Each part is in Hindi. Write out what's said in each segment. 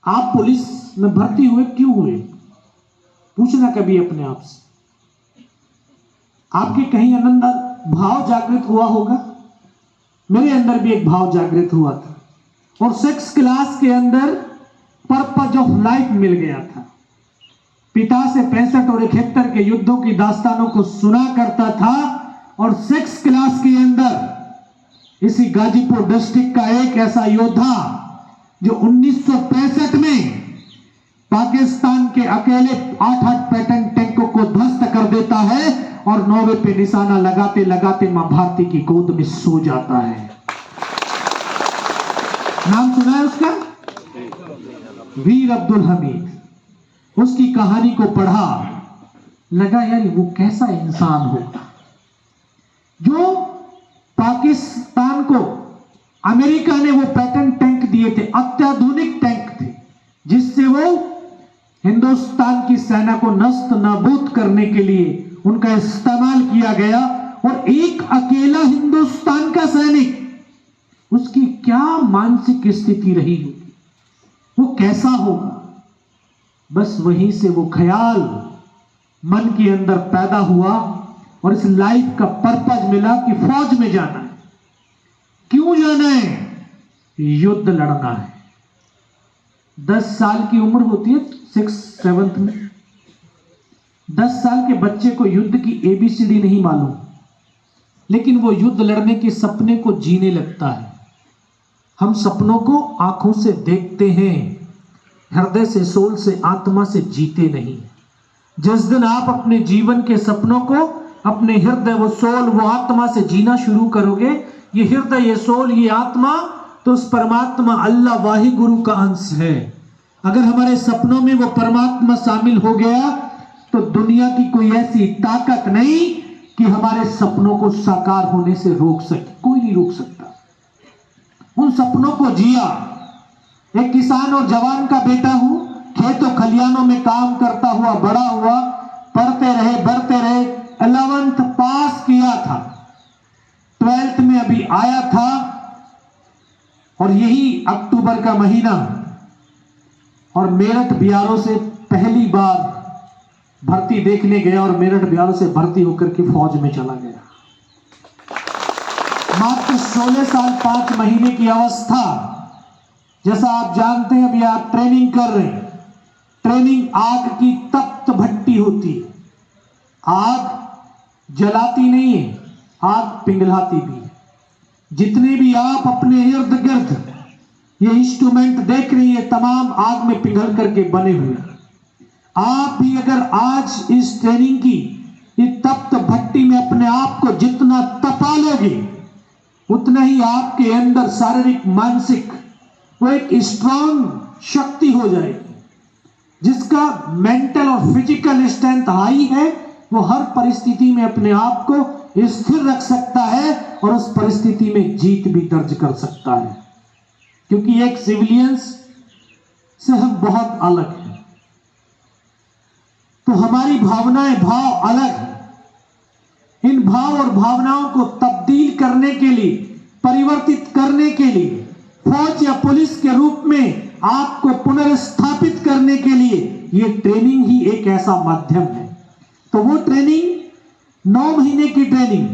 आप पुलिस में भर्ती हुए क्यों हुए? पूछना कभी अपने आप से। आपके कहीं अंदर भाव जागृत हुआ होगा। मेरे अंदर भी एक भाव जागृत हुआ था और 6 क्लास के अंदर पर्पज ऑफ लाइफ मिल गया था। पिता से 65 और 71 के युद्धों की दास्तानों को सुना करता था और 6 क्लास के अंदर इसी गाजीपुर डिस्ट्रिक्ट का एक ऐसा योद्धा जो 1965 में पाकिस्तान के अकेले 8-8 पैटर्न टैंकों को ध्वस्त कर देता है और 9वें पे निशाना लगाते लगाते मां भारती की गोद में सो जाता है। नाम सुना है उसका? वीर अब्दुल हमीद। उसकी कहानी को पढ़ा, लगा यार वो कैसा इंसान होगा जो पाकिस्तान को अमेरिका ने वो पैटर्न टैंक दिए थे, अत्याधुनिक टैंक थे, जिससे वो हिंदुस्तान की सेना को नष्ट नाबूद करने के लिए उनका इस्तेमाल किया गया और एक अकेला हिंदुस्तान का सैनिक, उसकी क्या मानसिक स्थिति रही होगी, वो कैसा होगा। बस वहीं से वो ख्याल मन के अंदर पैदा हुआ और इस लाइफ का पर्पज मिला कि फौज में जाना है। क्यों जाना है? युद्ध लड़ना है। 10 साल की उम्र होती है 6-7 में। 10 साल के बच्चे को युद्ध की ABCD नहीं मालूम, लेकिन वो युद्ध लड़ने के सपने को जीने लगता है। हम सपनों को आंखों से देखते हैं, हृदय से, सोल से, आत्मा से जीते नहीं। जिस दिन आप अपने जीवन के सपनों को अपने हृदय, वो सोल, वो आत्मा से जीना शुरू करोगे, ये हृदय, ये सोल, ये आत्मा तो उस परमात्मा अल्लाह वाहि गुरु का अंश है। अगर हमारे सपनों में वो परमात्मा शामिल हो गया तो दुनिया की कोई ऐसी ताकत नहीं कि हमारे सपनों को साकार होने से रोक सके। कोई नहीं रोक सकता। उन सपनों को जिया। एक किसान और जवान का बेटा हूं, खेतों खलियानों में काम करता हुआ बड़ा हुआ, पढ़ते रहे, बढ़ते रहे, 11th पास किया था, 12th में अभी आया था और यही अक्टूबर का महीना, और मेरठ BRO से पहली बार भर्ती देखने गया और मेरठ BRO से भर्ती होकर के फौज में चला गया। मात्र 16 साल 5 महीने की अवस्था। जैसा आप जानते हैं, अभी आप ट्रेनिंग कर रहे हैं। ट्रेनिंग आग की तप्त भट्टी होती है। आग जलाती नहीं है, आग पिघलाती भी है। जितने भी आप अपने इर्द गिर्द ये इंस्ट्रूमेंट देख रही है, तमाम आग में पिघल करके बने हुए। आप भी अगर आज इस ट्रेनिंग की इस तप्त भट्टी में अपने आप को जितना तपा लोगे, उतना ही आपके अंदर शारीरिक, मानसिक वो एक स्ट्रांग शक्ति हो जाएगी। जिसका मेंटल और फिजिकल स्ट्रेंथ हाई है, वो हर परिस्थिति में अपने आप को स्थिर रख सकता है और उस परिस्थिति में जीत भी दर्ज कर सकता है। क्योंकि एक सिविलियंस से हम बहुत अलग हैं, तो हमारी भावनाएं, भाव अलग हैं। इन भाव और भावनाओं को तब्दील करने के लिए, परिवर्तित करने के लिए, फौज या पुलिस के रूप में आपको पुनर्स्थापित करने के लिए ये ट्रेनिंग ही एक ऐसा माध्यम है। तो वो ट्रेनिंग 9 महीने की ट्रेनिंग,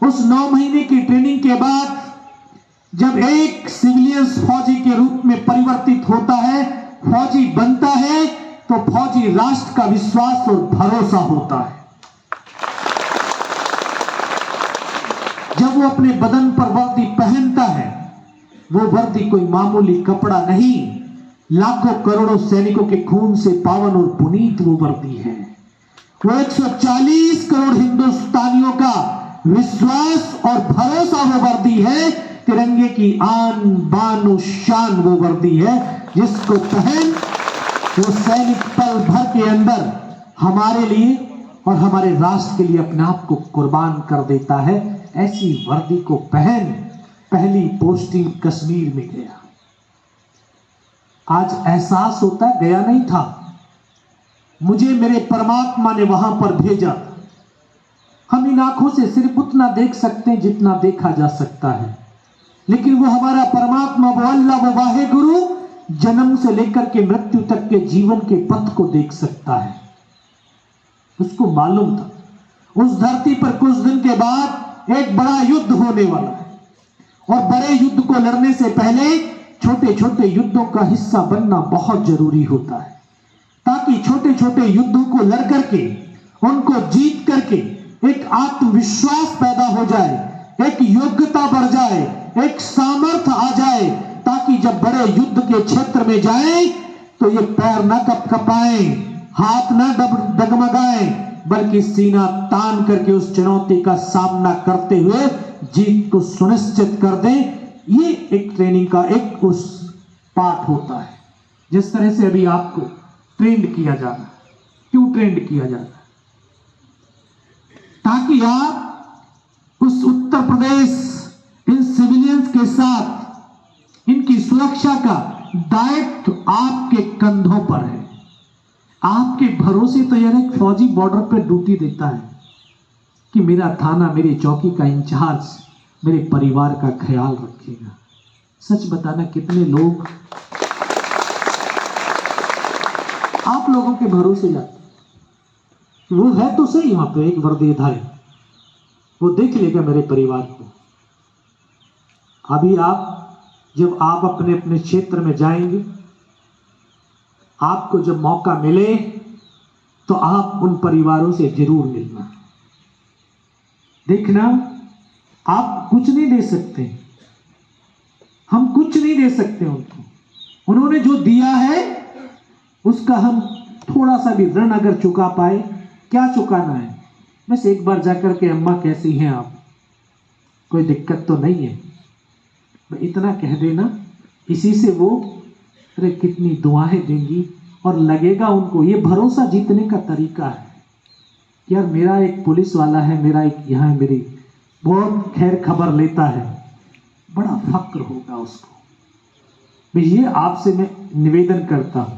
उस 9 महीने की ट्रेनिंग के बाद जब एक सिविलियंस फौजी के रूप में परिवर्तित होता है, फौजी बनता है, तो फौजी राष्ट्र का विश्वास और भरोसा होता है। जब वो अपने बदन पर वर्दी पहनता है, वो वर्दी कोई मामूली कपड़ा नहीं, लाखों करोड़ों सैनिकों के खून से पावन और पुनीत वो वर्दी है। वो 140 करोड़ हिंदुस्तानियों का विश्वास और भरोसा वो वर्दी है। तिरंगे की आन बान और शान वो वर्दी है, जिसको पहन वो सैनिक पल भर के अंदर हमारे लिए और हमारे राष्ट्र के लिए अपने आप को कुर्बान कर देता है। ऐसी वर्दी को पहन पहली पोस्टिंग कश्मीर में गया। आज एहसास होता है, गया नहीं था, मुझे मेरे परमात्मा ने वहां पर भेजा। हम इन आंखों से सिर्फ उतना देख सकते हैं जितना देखा जा सकता है, लेकिन वो हमारा परमात्मा, वो अल्लाह, वो वाहे गुरु जन्म से लेकर के मृत्यु तक के जीवन के पथ को देख सकता है। उसको मालूम था उस धरती पर कुछ दिन के बाद एक बड़ा युद्ध होने वाला है, और बड़े युद्ध को लड़ने से पहले छोटे छोटे युद्धों का हिस्सा बनना बहुत जरूरी होता है, ताकि छोटे छोटे युद्धों को लड़ करके उनको जीत करके एक आत्मविश्वास पैदा हो जाए, एक योग्यता बढ़ जाए, एक सामर्थ्य आ जाए, ताकि जब बड़े युद्ध के क्षेत्र में जाए तो ये पैर न कपकपाए, हाथ न डगमगाए, बल्कि सीना तान करके उस चुनौती का सामना करते हुए जीत को सुनिश्चित कर दें। ये एक ट्रेनिंग का एक उस पार्ट होता है। जिस तरह से अभी आपको ट्रेंड किया जा रहा है, क्यों ट्रेंड किया जा रहा है? ताकि आप उस उत्तर प्रदेश इन सिविलियंस के साथ इनकी सुरक्षा का दायित्व आपके कंधों पर है। आपके भरोसे तो यार एक फौजी बॉर्डर पर ड्यूटी देता है कि मेरा थाना, मेरी चौकी का इंचार्ज मेरे परिवार का ख्याल रखेगा। सच बताना कितने लोग आप लोगों के भरोसे जाते, वो है तो सही वहां पे एक वर्दीधारी, वो देख लेगा मेरे परिवार को। अभी आप जब आप अपने अपने क्षेत्र में जाएंगे, आपको जब मौका मिले तो आप उन परिवारों से जरूर मिलना। देखना, आप कुछ नहीं दे सकते, हम कुछ नहीं दे सकते उनको। उन्होंने जो दिया है उसका हम थोड़ा सा भी ऋण अगर चुका पाए, क्या चुकाना है? बस एक बार जाकर के अम्मा कैसी हैं आप, कोई दिक्कत तो नहीं है, इतना कह देना। इसी से वो अरे कितनी दुआएं देंगी और लगेगा उनको। ये भरोसा जीतने का तरीका है। यार मेरा एक पुलिस वाला है, मेरा एक यहाँ मेरी बहुत खैर खबर लेता है, बड़ा फक्र होगा उसको। ये आपसे मैं निवेदन करता हूं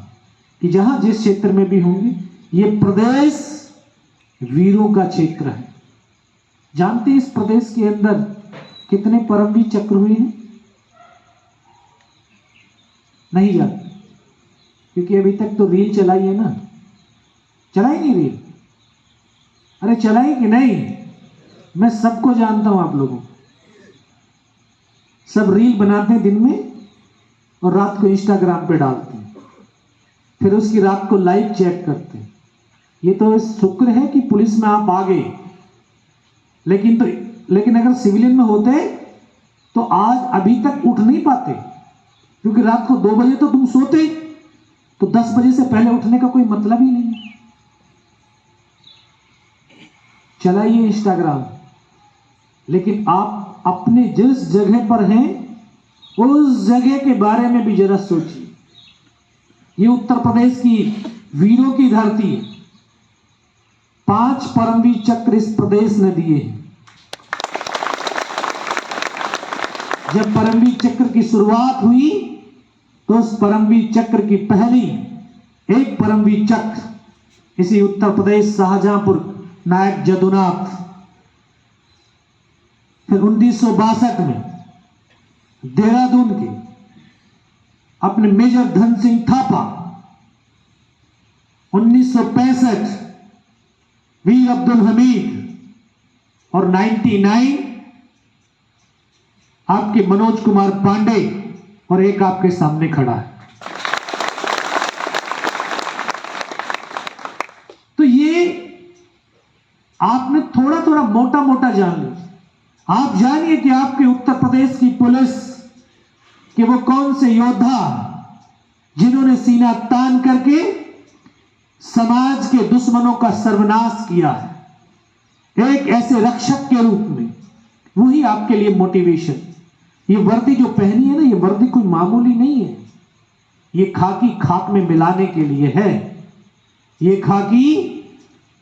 कि जहां जिस क्षेत्र में भी होंगे, ये प्रदेश वीरों का क्षेत्र है। जानते हैं इस प्रदेश के अंदर कितने परमवीर चक्र हुए हैं? नहीं जानते, क्योंकि अभी तक तो रील चलाई है ना। चलाई नहीं रील? अरे चलाई कि नहीं? मैं सबको जानता हूं, आप लोगों सब रील बनाते हैं दिन में और रात को इंस्टाग्राम पे डालते हैं, फिर उसकी रात को लाइव चेक करते हैं। ये तो शुक्र है कि पुलिस में आप आ गए, लेकिन अगर सिविलियन में होते तो आज अभी तक उठ नहीं पाते, क्योंकि रात को 2 बजे तो तुम सोते, तो 10 बजे से पहले उठने का कोई मतलब ही नहीं। चलाइए इंस्टाग्राम, लेकिन आप अपने जिस जगह पर हैं उस जगह के बारे में भी जरा सोचिए। ये उत्तर प्रदेश की वीरों की धरती है। 5 परमवीर चक्र इस प्रदेश ने दिए हैं। जब परमवीर चक्र की शुरुआत हुई तो उस परमवीर चक्र की पहली एक परमवीर चक्र इसी उत्तर प्रदेश शाहजहांपुर नायक जदुनाथ, फिर 1962 में देहरादून के अपने मेजर धन सिंह थापा, 1965 वीर अब्दुल हमीद, और 99 आपके मनोज कुमार पांडे, और एक आपके सामने खड़ा है। तो ये आपने थोड़ा थोड़ा मोटा मोटा जान लीजिए। आप जानिए कि आपके उत्तर प्रदेश की पुलिस कि वो कौन से योद्धा जिन्होंने सीना तान करके समाज के दुश्मनों का सर्वनाश किया है, एक ऐसे रक्षक के रूप में। वही आपके लिए मोटिवेशन। ये वर्दी जो पहनी है ना, ये वर्दी कोई मामूली नहीं है। ये खाकी खाक में मिलाने के लिए है। ये खाकी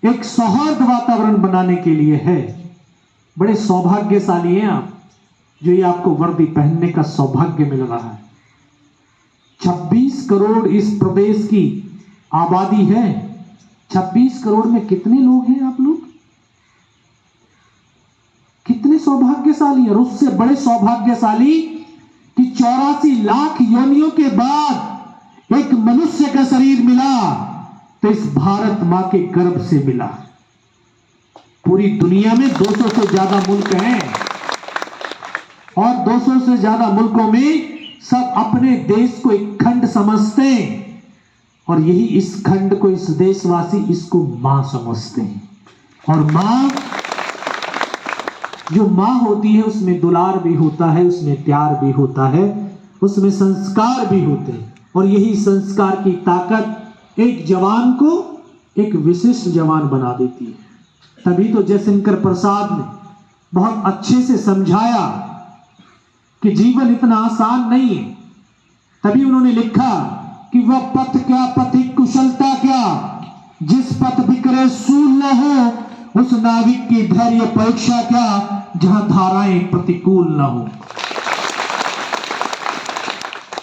एक सौहार्द वातावरण बनाने के लिए है। बड़े सौभाग्यशाली हैं आप, जो ये आपको वर्दी पहनने का सौभाग्य मिल रहा है। 26 करोड़ इस प्रदेश की आबादी है। 26 करोड़ में कितने लोग हैं आप लोग? कितने सौभाग्यशाली। और उससे बड़े सौभाग्यशाली कि 84 लाख योनियों के बाद एक मनुष्य का शरीर मिला तो इस भारत मां के गर्भ से मिला। पूरी दुनिया में 200 से ज्यादा मुल्क हैं और 200 से ज्यादा मुल्कों में सब अपने देश को एक खंड समझते हैं और यही इस खंड को, इस देशवासी इसको मां समझते हैं। और मां, जो मां होती है उसमें दुलार भी होता है, उसमें प्यार भी होता है, उसमें संस्कार भी होते हैं और यही संस्कार की ताकत एक जवान को एक विशिष्ट जवान बना देती है। तभी तो जयशंकर प्रसाद ने बहुत अच्छे से समझाया कि जीवन इतना आसान नहीं है। तभी उन्होंने लिखा कि वह पथ क्या, पथिक कुशलता क्या, जिस पथ बिखरे सूल न हो, उस नाविक की धैर्य परीक्षा क्या, जहां धाराएं प्रतिकूल न हो।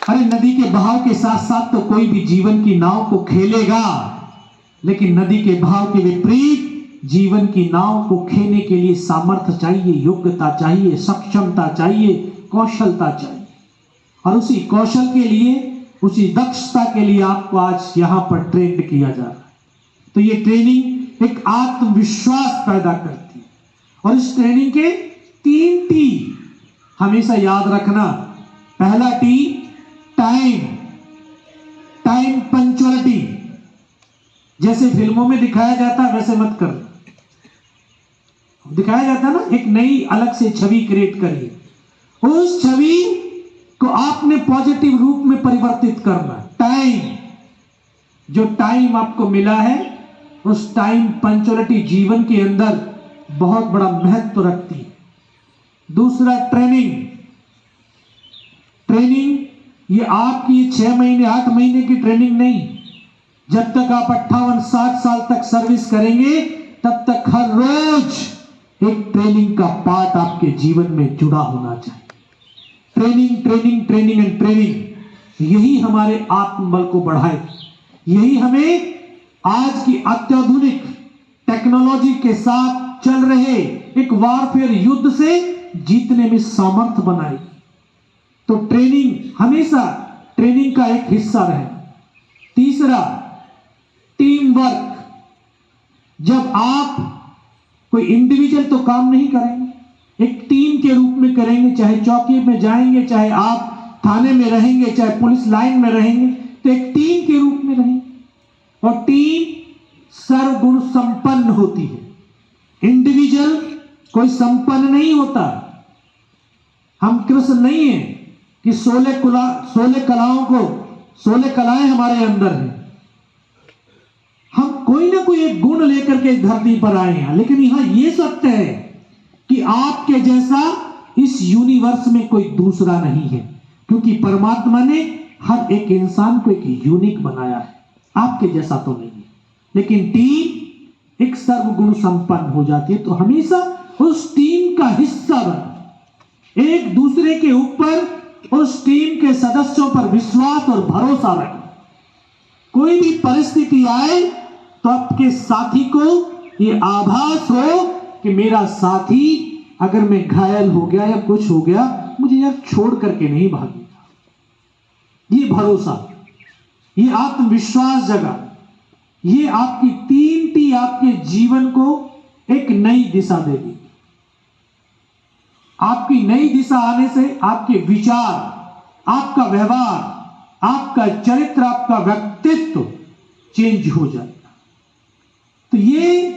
अरे नदी के बहाव के साथ साथ तो कोई भी जीवन की नाव को खेलेगा, लेकिन नदी के बहाव के विपरीत जीवन की नाव को खेलने के लिए सामर्थ्य चाहिए, योग्यता चाहिए, सक्षमता चाहिए, कौशलता चाहिए। और उसी कौशल के लिए, उसी दक्षता के लिए आपको आज यहां पर ट्रेन किया जा रहा है। तो ये ट्रेनिंग एक आत्मविश्वास पैदा करती है और इस ट्रेनिंग के 3 टी हमेशा याद रखना। पहला टी टाइम, टाइम पंक्चुअलिटी। जैसे फिल्मों में दिखाया जाता है वैसे मत कर, दिखाया जाता है ना, एक नई अलग से छवि क्रिएट करिए, उस छवि को आपने पॉजिटिव रूप में परिवर्तित करना। टाइम, जो टाइम आपको मिला है उस टाइम पंक्चुअलिटी जीवन के अंदर बहुत बड़ा महत्व रखती है। दूसरा ट्रेनिंग, ट्रेनिंग ये आपकी 6 महीने 8 महीने की ट्रेनिंग नहीं। जब तक आप 58-60 साल तक सर्विस करेंगे तब तक हर रोज एक ट्रेनिंग का पार्ट आपके जीवन में जुड़ा होना चाहिए। Training, training, training and training, यही हमारे आत्मबल को बढ़ाए, यही हमें आज की अत्याधुनिक टेक्नोलॉजी के साथ चल रहे एक वारफेयर युद्ध से जीतने में सामर्थ्य बनाए। तो ट्रेनिंग हमेशा ट्रेनिंग का एक हिस्सा रहे। तीसरा टीम वर्क। जब आप कोई इंडिविजुअल तो काम नहीं करेंगे, एक टीम के रूप में करेंगे। चाहे चौकी में जाएंगे, चाहे आप थाने में रहेंगे, चाहे पुलिस लाइन में रहेंगे, तो एक टीम के रूप में रहेंगे और टीम सर्वगुण संपन्न होती है। इंडिविजुअल कोई संपन्न नहीं होता। हम कृष्ण नहीं है कि 16 कलाएं हमारे अंदर हैं। हम कोई ना कोई एक गुण लेकर के धरती पर आए हैं, लेकिन यहां यह सत्य है कि आपके जैसा इस यूनिवर्स में कोई दूसरा नहीं है, क्योंकि परमात्मा ने हर एक इंसान को एक यूनिक बनाया है। आपके जैसा तो नहीं है, लेकिन टीम एक सर्वगुण संपन्न हो जाती है। तो हमेशा उस टीम का हिस्सा बने, एक दूसरे के ऊपर उस टीम के सदस्यों पर विश्वास और भरोसा रखें। कोई भी परिस्थिति आए तो आपके साथी को ये आभास हो कि मेरा साथी अगर मैं घायल हो गया या कुछ हो गया, मुझे यार छोड़ करके नहीं भागेगा। ये भरोसा, ये आत्मविश्वास जगा, ये आपकी 3 टी आपके जीवन को एक नई दिशा देगी। आपकी नई दिशा आने से आपके विचार, आपका व्यवहार, आपका चरित्र, आपका व्यक्तित्व चेंज हो जाएगा। तो ये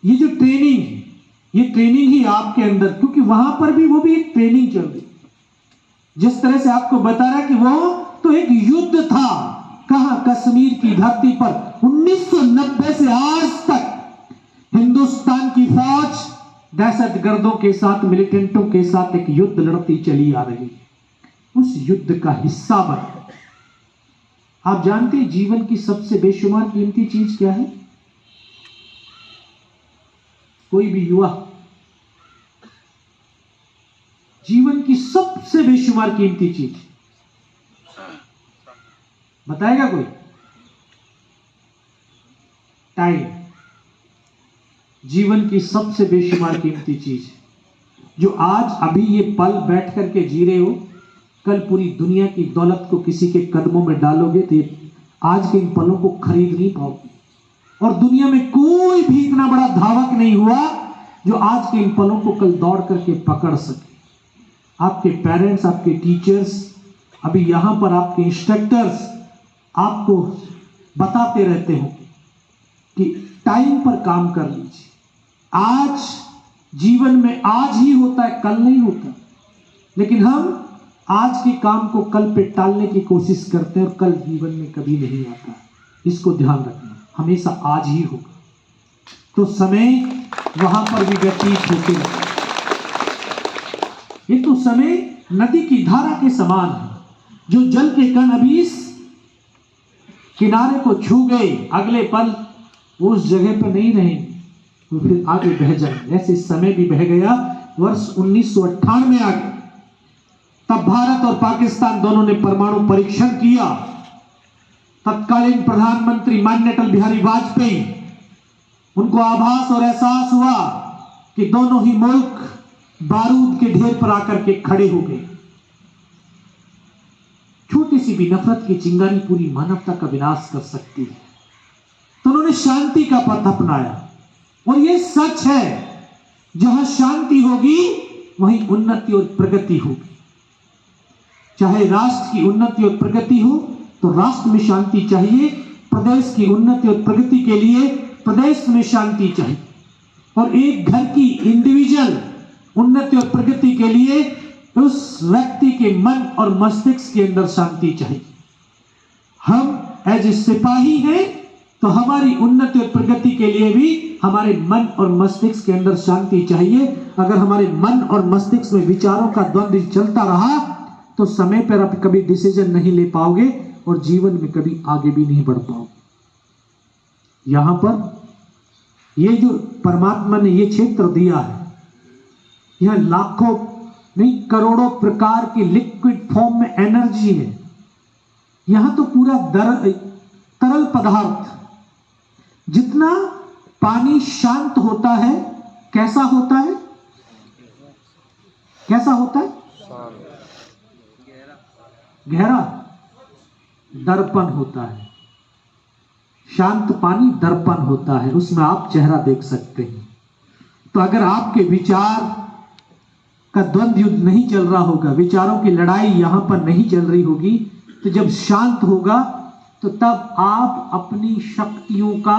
जो ट्रेनिंग है, ये ट्रेनिंग ही आपके अंदर, क्योंकि वहां पर भी वो भी एक ट्रेनिंग चल रही। जिस तरह से आपको बता रहा है कि वो तो एक युद्ध था, कहां, कश्मीर की धरती पर 1990 से आज तक हिंदुस्तान की फौज दहशतगर्दों के साथ, मिलिटेंटों के साथ एक युद्ध लड़ती चली आ रही है। उस युद्ध का हिस्सा बने। आप जानते हैं जीवन की सबसे बेशुमार कीमती चीज क्या है? कोई भी युवा, जीवन की सबसे बेशुमार कीमती चीज बताएगा कोई? टाइम। जीवन की सबसे बेशुमार कीमती चीज जो आज अभी ये पल बैठ करके जी रहे हो, कल पूरी दुनिया की दौलत को किसी के कदमों में डालोगे तो आज के इन पलों को खरीद नहीं पाओगे। और दुनिया में कोई भी इतना बड़ा धावक नहीं हुआ जो आज के इन पलों को कल दौड़ करके पकड़ सके। आपके पेरेंट्स, आपके टीचर्स, अभी यहां पर आपके इंस्ट्रक्टर्स आपको बताते रहते हो कि टाइम पर काम कर लीजिए। आज जीवन में आज ही होता है, कल नहीं होता। लेकिन हम आज के काम को कल पे टालने की कोशिश करते हैं और कल जीवन में कभी नहीं आता। इसको ध्यान रखना, हमेशा आज ही होगा। तो समय वहां पर भी व्यतीत होते रहता है। ये तो समय नदी की धारा के समान है, जो जल के कण अभी इस किनारे को छू गए, अगले पल उस जगह पर नहीं रहेंगे, तो फिर आगे बह जाएंगे। ऐसे समय भी बह गया। वर्ष 1998 आ गया, तब भारत और पाकिस्तान दोनों ने परमाणु परीक्षण किया। तत्कालीन प्रधानमंत्री माननीय अटल बिहारी वाजपेयी, उनको आभास और एहसास हुआ कि दोनों ही मुल्क बारूद के ढेर पर आकर के खड़े हो गए। छोटी सी भी नफरत की चिंगारी पूरी मानवता का विनाश कर सकती है। तो उन्होंने शांति का पथ अपनाया। और यह सच है, जहां शांति होगी वहीं उन्नति और प्रगति होगी। चाहे राष्ट्र की उन्नति और प्रगति हो तो राष्ट्र में शांति चाहिए, प्रदेश की उन्नति और प्रगति के लिए प्रदेश में शांति चाहिए, और एक घर की इंडिविजुअल उन्नति और प्रगति के लिए उस व्यक्ति के मन और मस्तिष्क के अंदर शांति चाहिए। हम एज ए सिपाही हैं तो हमारी उन्नति और प्रगति के लिए भी हमारे मन और मस्तिष्क के अंदर शांति चाहिए। अगर हमारे मन और मस्तिष्क में विचारों का द्वंद्व चलता रहा तो समय पर आप कभी डिसीजन नहीं ले पाओगे और जीवन में कभी आगे भी नहीं बढ़ पाओगे। यहां पर ये जो परमात्मा ने ये क्षेत्र दिया है, यह लाखों नहीं करोड़ों प्रकार की लिक्विड फॉर्म में एनर्जी है। यहां तो पूरा तरल पदार्थ, जितना पानी शांत होता है कैसा होता है, कैसा होता है, गहरा, दर्पण होता है। शांत पानी दर्पण होता है, उसमें आप चेहरा देख सकते हैं। तो अगर आपके विचार का द्वंद्व युद्ध नहीं चल रहा होगा, विचारों की लड़ाई यहां पर नहीं चल रही होगी, तो जब शांत होगा तो तब आप अपनी शक्तियों का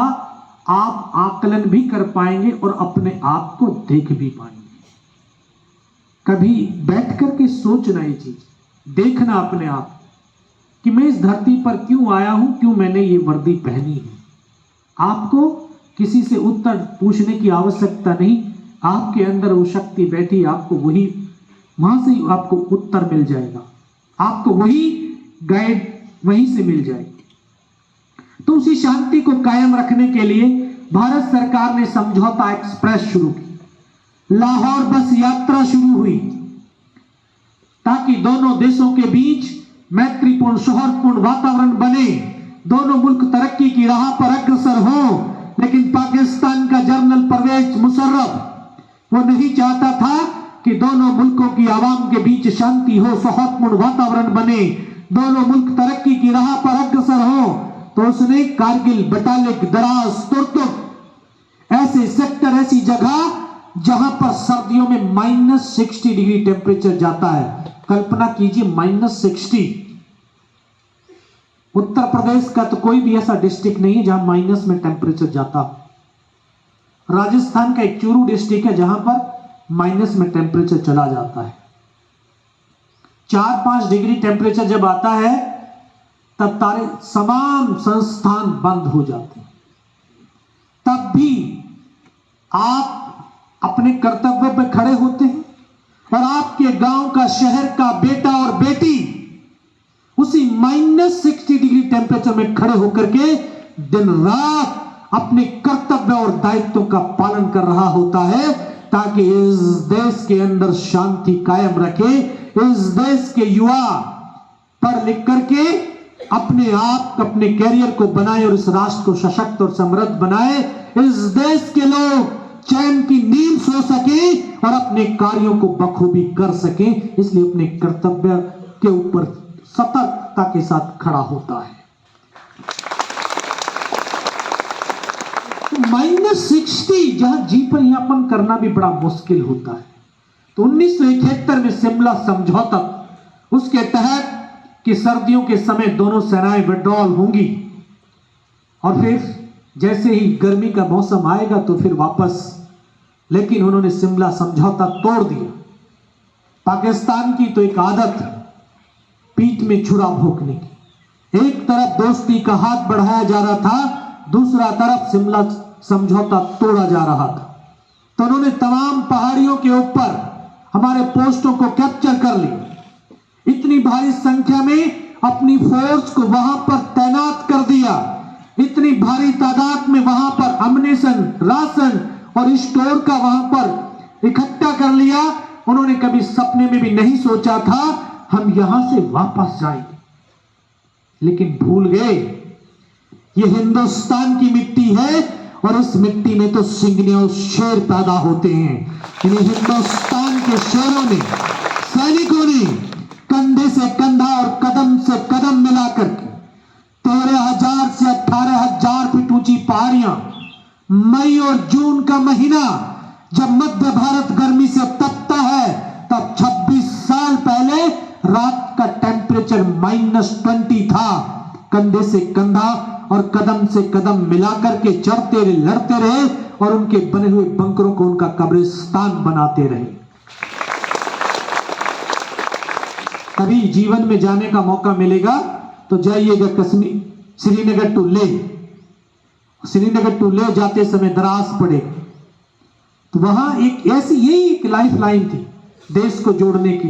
आप आकलन भी कर पाएंगे और अपने आप को देख भी पाएंगे। कभी बैठ करके सोचना, ये चीज देखना अपने आप कि मैं इस धरती पर क्यों आया हूं, क्यों मैंने ये वर्दी पहनी है। आपको किसी से उत्तर पूछने की आवश्यकता नहीं, आपके अंदर वो शक्ति बैठी, आपको वही वहां से आपको उत्तर मिल जाएगा, आपको वही गाइड वहीं से मिल जाएगी। तो उसी शांति को कायम रखने के लिए भारत सरकार ने समझौता एक्सप्रेस शुरू की। लाहौर बस यात्रा शुरू हुई ताकि दोनों देशों के बीच मैत्रीपूर्ण सौहार्दपूर्ण वातावरण बने, दोनों मुल्क तरक्की की राह पर अग्रसर हो। लेकिन पाकिस्तान का जनरल परवेज मुशर्रफ वो नहीं चाहता था कि दोनों मुल्कों की आवाम के बीच शांति हो, सौहार्दपूर्ण वातावरण बने, दोनों मुल्क तरक्की की राह पर अग्रसर हो। तो उसने कारगिल, बटालिक, दराज, तुर्तुक ऐसे सेक्टर, ऐसी जगह जहां पर सर्दियों में -60 डिग्री टेम्परेचर जाता है। कल्पना कीजिए -60। उत्तर प्रदेश का तो कोई भी ऐसा डिस्ट्रिक्ट नहीं है जहां माइनस में टेम्परेचर जाता। राजस्थान का एक चूरू डिस्ट्रिक्ट है जहां पर माइनस में टेम्परेचर चला जाता है। 4-5 डिग्री टेम्परेचर जब आता है तब तारे तमाम संस्थान बंद हो जाते हैं। तब भी आप अपने कर्तव्य पर खड़े होते हैं और आपके गांव का, शहर का बेटा और बेटी उसी -60 डिग्री टेम्परेचर में खड़े होकर के दिन रात अपने कर्तव्य और दायित्व का पालन कर रहा होता है ताकि इस देश के अंदर शांति कायम रखे, इस देश के युवा पढ़ लिख करके अपने आप, अपने कैरियर को बनाए और इस राष्ट्र को सशक्त और समृद्ध बनाए, इस देश के लोग चैन की नींद सो सके और अपने कार्यों को बखूबी कर सके। इसलिए अपने कर्तव्य के ऊपर सतर्कता के साथ खड़ा होता है। -60 जहां जीवन यापन करना भी बड़ा मुश्किल होता है। तो 1971 में शिमला समझौता, उसके तहत कि सर्दियों के समय दोनों सेनाएं विड्रॉल होंगी और फिर जैसे ही गर्मी का मौसम आएगा तो फिर वापस, लेकिन उन्होंने शिमला समझौता तोड़ दिया। पाकिस्तान की तो एक आदत पीठ में छुरा भोंकने की, एक तरफ दोस्ती का हाथ बढ़ाया जा रहा था, दूसरा तरफ शिमला समझौता तोड़ा जा रहा था। तो उन्होंने तमाम पहाड़ियों के ऊपर हमारे पोस्टों को कैप्चर कर लिया, इतनी भारी संख्या में अपनी फोर्स को वहां पर तैनात कर दिया, इतनी भारी तादाद में वहां पर अम्युनिशन, राशन और स्टोर का वहां पर इकट्ठा कर लिया। उन्होंने कभी सपने में भी नहीं सोचा था हम यहां से वापस जाएंगे, लेकिन भूल गए ये हिंदुस्तान की मिट्टी है और इस मिट्टी में तो सिंगने और शेर पैदा होते हैं। इन्हें हिंदुस्तान के शेरों ने, सैनिकों ने कंधे से कंधा और कदम से कदम मिलाकर के 13,000 से 18,000 फीट ऊंची पहाड़ियां, मई और जून का महीना जब मध्य भारत गर्मी से तपता है, तब 26 साल पहले रात का टेम्परेचर -20 था। कंधे से कंधा और कदम से कदम मिलाकर के चढ़ते रहे, लड़ते रहे और उनके बने हुए बंकरों को उनका कब्रिस्तान बनाते रहे। कभी जीवन में जाने का मौका मिलेगा तो जाइएगा कश्मीर, श्रीनगर टू लेह। श्रीनगर टू लेह जाते समय द्रास पड़ेगा, तो वहां एक ऐसी, यही एक लाइफ लाइन थी देश को जोड़ने की,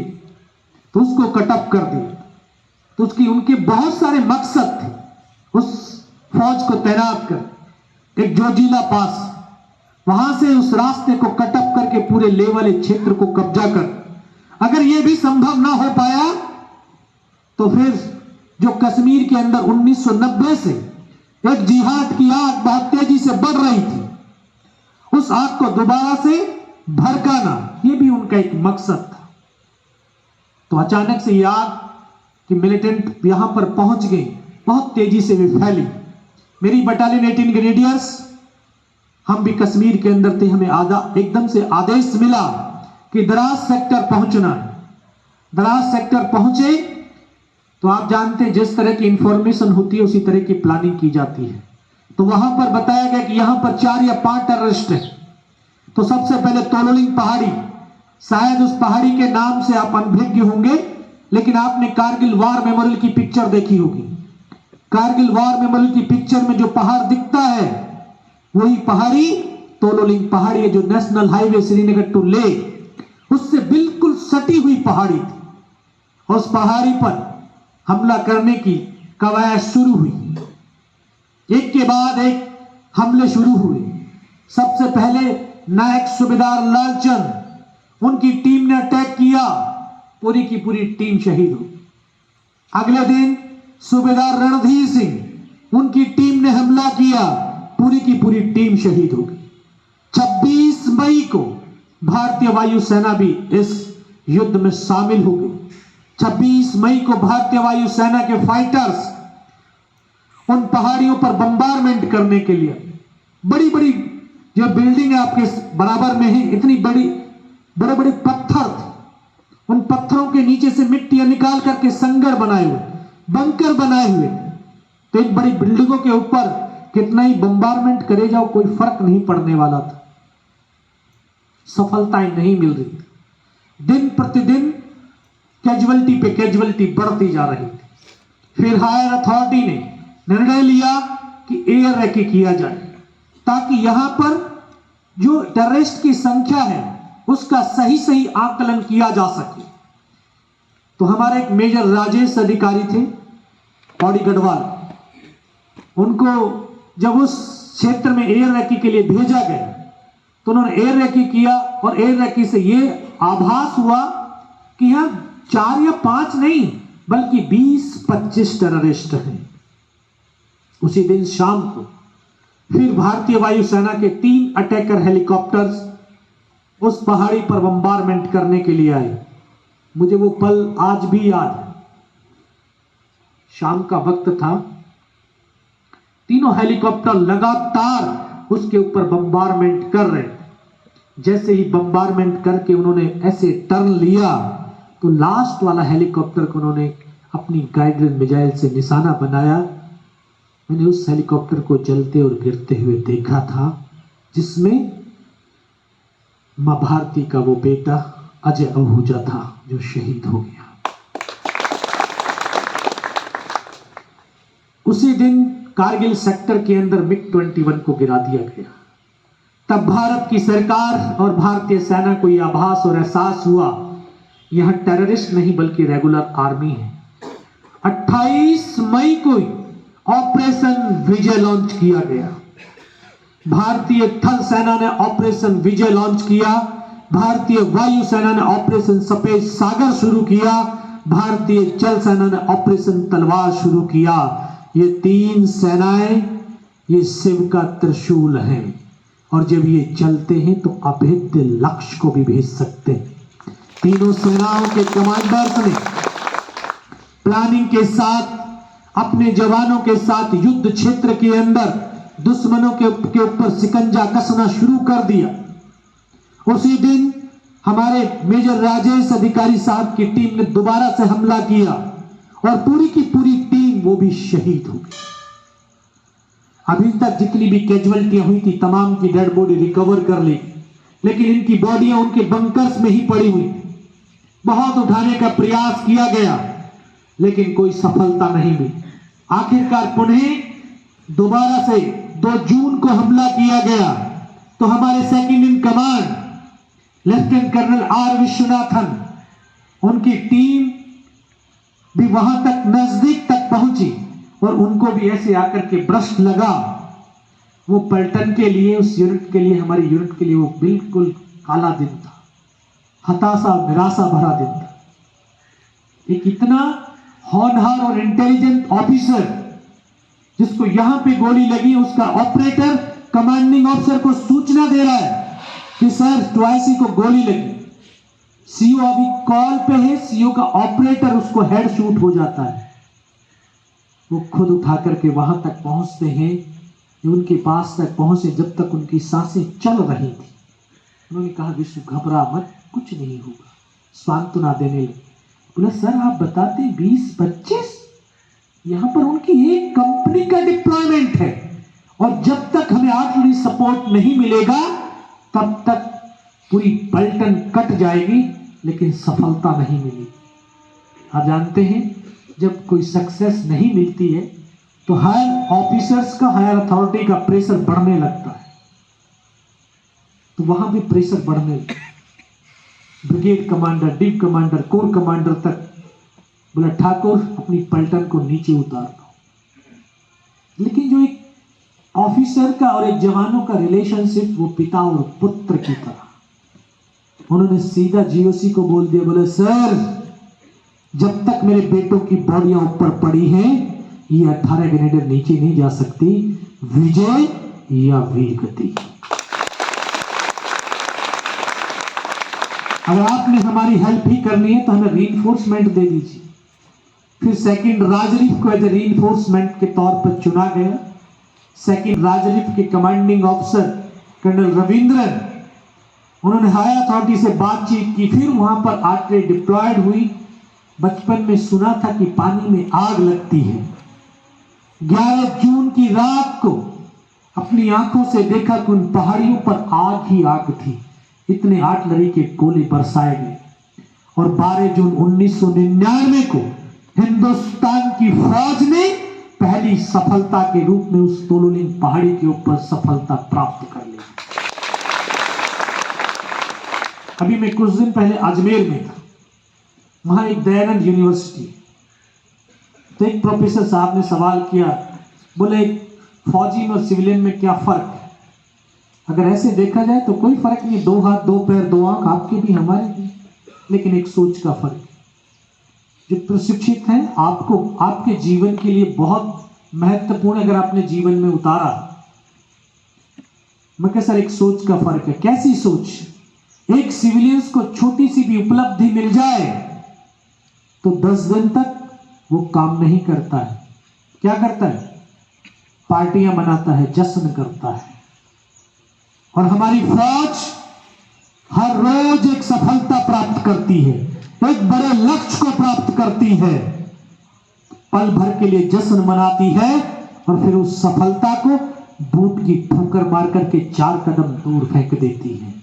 तो उसको कटअप कर दिया। तो उसकी उनके बहुत सारे मकसद थे उस फौज को तैनात कर। एक जोजिला पास, वहां से उस रास्ते को कटअप करके पूरे लेह वाले क्षेत्र को कब्जा कर, अगर यह भी संभव ना हो पाया तो फिर जो कश्मीर के अंदर 1990 से एक जिहाद की आग बहुत तेजी से बढ़ रही थी, उस आग को दोबारा से भड़काना, यह भी उनका एक मकसद था। तो अचानक से यह आग कि मिलिटेंट यहां पर पहुंच गई, बहुत तेजी से भी फैली। मेरी बटालियन 18 ग्रेनेडियर्स, हम भी कश्मीर के अंदर थे, हमें एकदम से आदेश मिला कि द्रास सेक्टर पहुंचना है। द्रास सेक्टर पहुंचे तो आप जानते हैं जिस तरह की इंफॉर्मेशन होती है उसी तरह की प्लानिंग की जाती है। तो वहां पर बताया गया कि यहां पर 4 या 5 टेररिस्ट है। तो सबसे पहले तोलोलिंग पहाड़ी, शायद उस पहाड़ी के नाम से आप अनभिज्ञ होंगे, लेकिन आपने कारगिल वार मेमोरियल की पिक्चर देखी होगी। कारगिल वार मेमोरियल की पिक्चर में जो पहाड़ दिखता है वही पहाड़ी तोलोलिंग पहाड़ी है, जो national highway Srinagar to Leh उससे बिल्कुल सटी हुई पहाड़ी थी। उस पहाड़ी पर हमला करने की कवायद शुरू हुई, एक के बाद एक हमले शुरू हुए। सबसे पहले नायक सूबेदार लालचंद, उनकी टीम ने अटैक किया, पूरी की पूरी टीम शहीद हुई। अगले दिन सूबेदार रणधीर सिंह, उनकी टीम ने हमला किया, पूरी की पूरी टीम शहीद हो गई। 26 मई को भारतीय वायुसेना भी इस युद्ध में शामिल हो गई। 26 मई को भारतीय वायुसेना के फाइटर्स उन पहाड़ियों पर बम्बारमेंट करने के लिए, बड़ी बड़ी जो बिल्डिंग है आपके बराबर में है, इतनी बड़ी बड़े बड़े पत्थर थे, उन पत्थरों के नीचे से मिट्टियां निकाल करके संगड़ बनाए हुए, बंकर बनाए हुए। तो इन बड़ी बिल्डिंगों के ऊपर कितना ही बम्बारमेंट करे जाओ कोई फर्क नहीं पड़ने वाला था, सफलताएं नहीं मिल रही। दिन प्रतिदिन कैजुअलिटी पे कैजुअलिटी बढ़ती जा रही थी। फिर हायर अथॉरिटी ने निर्णय लिया कि एयर रेकी किया जाए, ताकि यहां पर जो टेररिस्ट की संख्या है उसका सही सही आकलन किया जा सके। तो हमारे एक मेजर राजेश अधिकारी थे पौड़ी गढ़वाल, उनको जब उस क्षेत्र में एयर रेकी के लिए भेजा गया तो उन्होंने एयर रेकी किया और एयर रेकी से यह आभास हुआ कि यहां 4 या 5 नहीं बल्कि 20-25 टेररिस्ट हैं। उसी दिन शाम को फिर भारतीय वायुसेना के 3 अटैकर हेलीकॉप्टर्स उस पहाड़ी पर बम्बारमेंट करने के लिए आए। मुझे वो पल आज भी याद है। शाम का वक्त था, तीनों हेलीकॉप्टर लगातार उसके ऊपर बम्बारमेंट कर रहे थे। जैसे ही बम्बारमेंट करके उन्होंने ऐसे टर्न लिया तो लास्ट वाला हेलीकॉप्टर को उन्होंने अपनी गाइडेड मिसाइल से निशाना बनाया। मैंने उस हेलीकॉप्टर को जलते और गिरते हुए देखा था, जिसमें मां भारती का वो बेटा अजय आहूजा था जो शहीद हो गया। उसी दिन कारगिल सेक्टर के अंदर MiG-21 को गिरा दिया गया। तब भारत की सरकार और भारतीय सेना को यह आभास और एहसास हुआ यह टेररिस्ट नहीं बल्कि रेगुलर आर्मी है। 28 मई को ऑपरेशन विजय लॉन्च किया गया। भारतीय थल सेना ने ऑपरेशन विजय लॉन्च किया, भारतीय वायु सेना ने ऑपरेशन सफेद सागर शुरू किया, भारतीय जल सेना ने ऑपरेशन तलवार शुरू किया। ये तीन सेनाएं ये शिव का त्रिशूल है और जब ये चलते हैं तो अभेद्य लक्ष्य को भी भेज सकते हैं। तीनों सेनाओं के कमांडर्स ने प्लानिंग के साथ अपने जवानों के साथ युद्ध क्षेत्र के अंदर दुश्मनों के ऊपर शिकंजा कसना शुरू कर दिया। उसी दिन हमारे मेजर राजेश अधिकारी साहब की टीम ने दोबारा से हमला किया और पूरी की पूरी टीम वो भी शहीद हो गई। अभी तक जितनी भी कैजुअल्टियां हुई थी तमाम की डेड बॉडी रिकवर कर ली, लेकिन इनकी बॉडियां उनके बंकर्स में ही पड़ी हुई। बहुत उठाने का प्रयास किया गया लेकिन कोई सफलता नहीं मिली। आखिरकार पुनः दोबारा से 2 जून को हमला किया गया तो हमारे second in command lieutenant colonel R Vishwanathan, उनकी टीम भी वहां तक नजदीक तक पहुंची और उनको भी ऐसे आकर के ब्रस्ट लगा। वो पलटन के लिए, उस यूनिट के लिए, हमारी यूनिट के लिए वो बिल्कुल काला दिन था, हताशा निराशा भरा दिन था। एक इतना होनहार और इंटेलिजेंट ऑफिसर जिसको यहां पे गोली लगी, उसका ऑपरेटर कमांडिंग ऑफिसर को सूचना दे रहा है कि सर ट्वाइसी को गोली लगी। सीओ अभी कॉल पे है, सीओ का ऑपरेटर उसको हेड शूट हो जाता है। वो खुद उठा करके वहां तक पहुंचते हैं, उनके पास तक पहुंचे जब तक उनकी सांसें चल रही थी। उन्होंने कहा विश्व घबरा मत, कुछ नहीं होगा, सांत्वना देने लगे। बोला सर आप बताते 20-25, यहां पर उनकी एक कंपनी का डिप्लॉयमेंट है और जब तक हमें आर्टिलरी सपोर्ट नहीं मिलेगा तब तक पूरी पलटन कट जाएगी, लेकिन सफलता नहीं मिली। आप जानते हैं जब कोई सक्सेस नहीं मिलती है तो हायर ऑफिसर्स का, हायर अथॉरिटी का प्रेशर बढ़ने लगता है। तो वहां भी प्रेशर बढ़ने लगता। Brigade commander, div commander, core commander तक बोला ठाकुर अपनी पलटन को नीचे उतार दो। लेकिन जो एक ऑफिसर का और एक जवानों का रिलेशनशिप वो पिता और पुत्र की तरह, उन्होंने सीधा जीओसी को बोल दिया, बोले सर जब तक मेरे बेटों की बॉडियां ऊपर पड़ी हैं ये 18 ग्रेनेडर नीचे नहीं जा सकती, विजय या वीर गति। अगर आपने हमारी हेल्प ही करनी है तो हमें रीइंफोर्समेंट दे दीजिए। फिर सेकंड राजरीफ को एज ए रीइंफोर्समेंट के तौर पर चुना गया। सेकंड राजरीफ के कमांडिंग ऑफिसर कर्नल रविंद्रन, उन्होंने हाई अथॉरिटी से बातचीत की। फिर वहां पर आर्टिलरी डिप्लॉयड हुई। बचपन में सुना था कि पानी में आग लगती है। 11 जून की रात को अपनी आंखों से देखा कि उन पहाड़ियों पर आग ही आग थी। इतने आर्टिलरी के गोले बरसाए गए और 12 जून 1999 को हिंदुस्तान की फौज ने पहली सफलता के रूप में उस तोलोलिंग पहाड़ी के ऊपर सफलता प्राप्त कर ली। अभी मैं कुछ दिन पहले अजमेर में था, वहां एक दयानंद यूनिवर्सिटी, तो एक प्रोफेसर साहब ने सवाल किया, बोले फौजी में और सिविलियन में क्या फर्क है? अगर ऐसे देखा जाए तो कोई फर्क नहीं, 2 हाथ 2 पैर 2 आंख, आपके भी हमारे भी, लेकिन एक सोच का फर्क है। जो प्रशिक्षित हैं आपको आपके जीवन के लिए बहुत महत्वपूर्ण, अगर आपने जीवन में उतारा। मैं कह सर एक सोच का फर्क है। कैसी सोच? एक सिविलियंस को छोटी सी भी उपलब्धि मिल जाए तो 10 दिन तक वो काम नहीं करता है। क्या करता है? पार्टियां मनाता है, जश्न करता है। और हमारी फौज हर रोज एक सफलता प्राप्त करती है, एक बड़े लक्ष्य को प्राप्त करती है, पल भर के लिए जश्न मनाती है और फिर उस सफलता को बूट की ठोकर मार करके 4 कदम दूर फेंक देती है।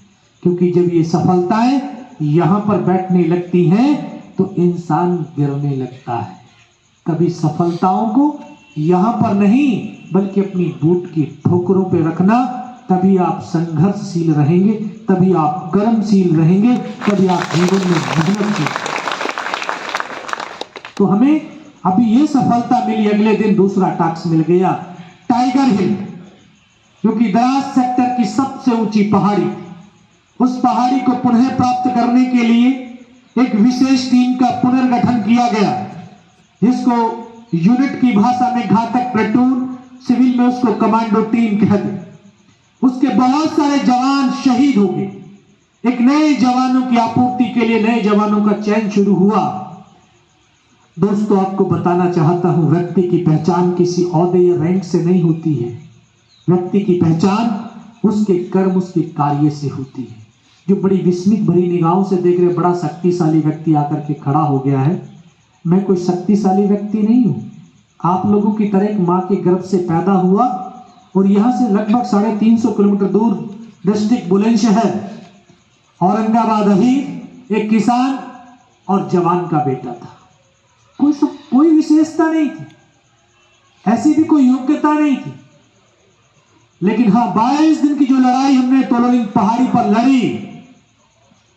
क्योंकि जब ये सफलताएं यहां पर बैठने लगती हैं तो इंसान गिरने लगता है। कभी सफलताओं को यहां पर नहीं बल्कि अपनी बूट की ठोकरों पे रखना, तभी आप संघर्षशील रहेंगे, तभी आप कर्मशील रहेंगे, तभी आप जीवन में मेहनतशील। तो हमें अभी ये सफलता मिली, अगले दिन दूसरा टास्क मिल गया, टाइगर हिल, जो कि द्रास सेक्टर की सबसे ऊंची पहाड़ी। उस पहाड़ी को पुनः प्राप्त करने के लिए एक विशेष टीम का पुनर्गठन किया गया, जिसको यूनिट की भाषा में घातक प्लेटून, सिविल में उसको कमांडो टीम कहते। उसके बहुत सारे जवान शहीद हो गए। एक नए जवानों की आपूर्ति के लिए नए जवानों का चयन शुरू हुआ। दोस्तों, आपको बताना चाहता हूं, व्यक्ति की पहचान किसी औहदे या रैंक से नहीं होती है। व्यक्ति की पहचान उसके कर्म, उसके कार्य से होती है। जो बड़ी विस्मित भरी निगाहों से देख रहे, बड़ा शक्तिशाली व्यक्ति आकर के खड़ा हो गया है। मैं कोई शक्तिशाली व्यक्ति नहीं हूं। आप लोगों की तरह एक मां के गर्भ से पैदा हुआ और यहां से लगभग 350 किलोमीटर दूर डिस्ट्रिक्ट बुलंदशहर औरंगाबाद अहीर एक किसान और जवान का बेटा था। कोई विशेषता नहीं थी, ऐसी भी कोई योग्यता नहीं थी। लेकिन हाँ, 22 दिन की जो लड़ाई हमने तोलोलिंग पहाड़ी पर लड़ी,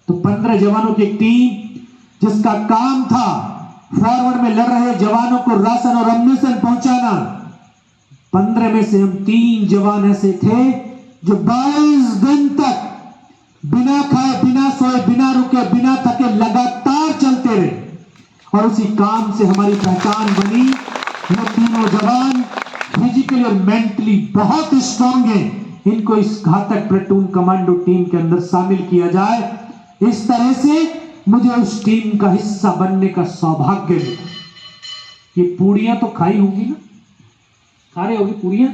तो 15 जवानों की एक टीम जिसका काम था फॉरवर्ड में लड़ रहे जवानों को राशन और अम्यूनिशन पहुंचाना, 15 में से हम 3 जवान ऐसे थे जो 22 दिन तक बिना खाए, बिना सोए, बिना रुके, बिना थके लगातार चलते रहे। और उसी काम से हमारी पहचान बनी। ये तीनों जवान फिजिकली और मेंटली बहुत स्ट्रांग हैं। इनको इस घातक प्लेटून कमांडो टीम के अंदर शामिल किया जाए। इस तरह से मुझे उस टीम का हिस्सा बनने का सौभाग्य मिला। ये पूड़ियां तो खाई होंगी ना, खा रहे होगी पूड़ियां।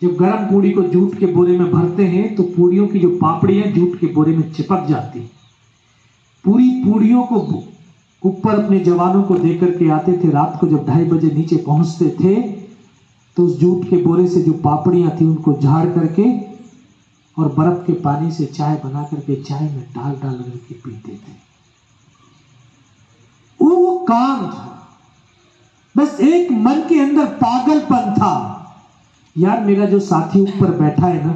जब गर्म पूड़ी को जूट के बोरे में भरते हैं तो पूड़ियों की जो पापड़ियां जूट के बोरे में चिपक जाती। पूरी पूड़ियों को ऊपर अपने जवानों को देकर के आते थे। रात को जब 2:30 बजे नीचे पहुंचते थे तो उस जूट के बोरे से जो पापड़ियां थी उनको झाड़ करके और बर्फ के पानी से चाय बना करके चाय में डाल करके पीते थे। वो काम था, बस एक मन के अंदर पागलपन था। यार, मेरा जो साथी ऊपर बैठा है ना,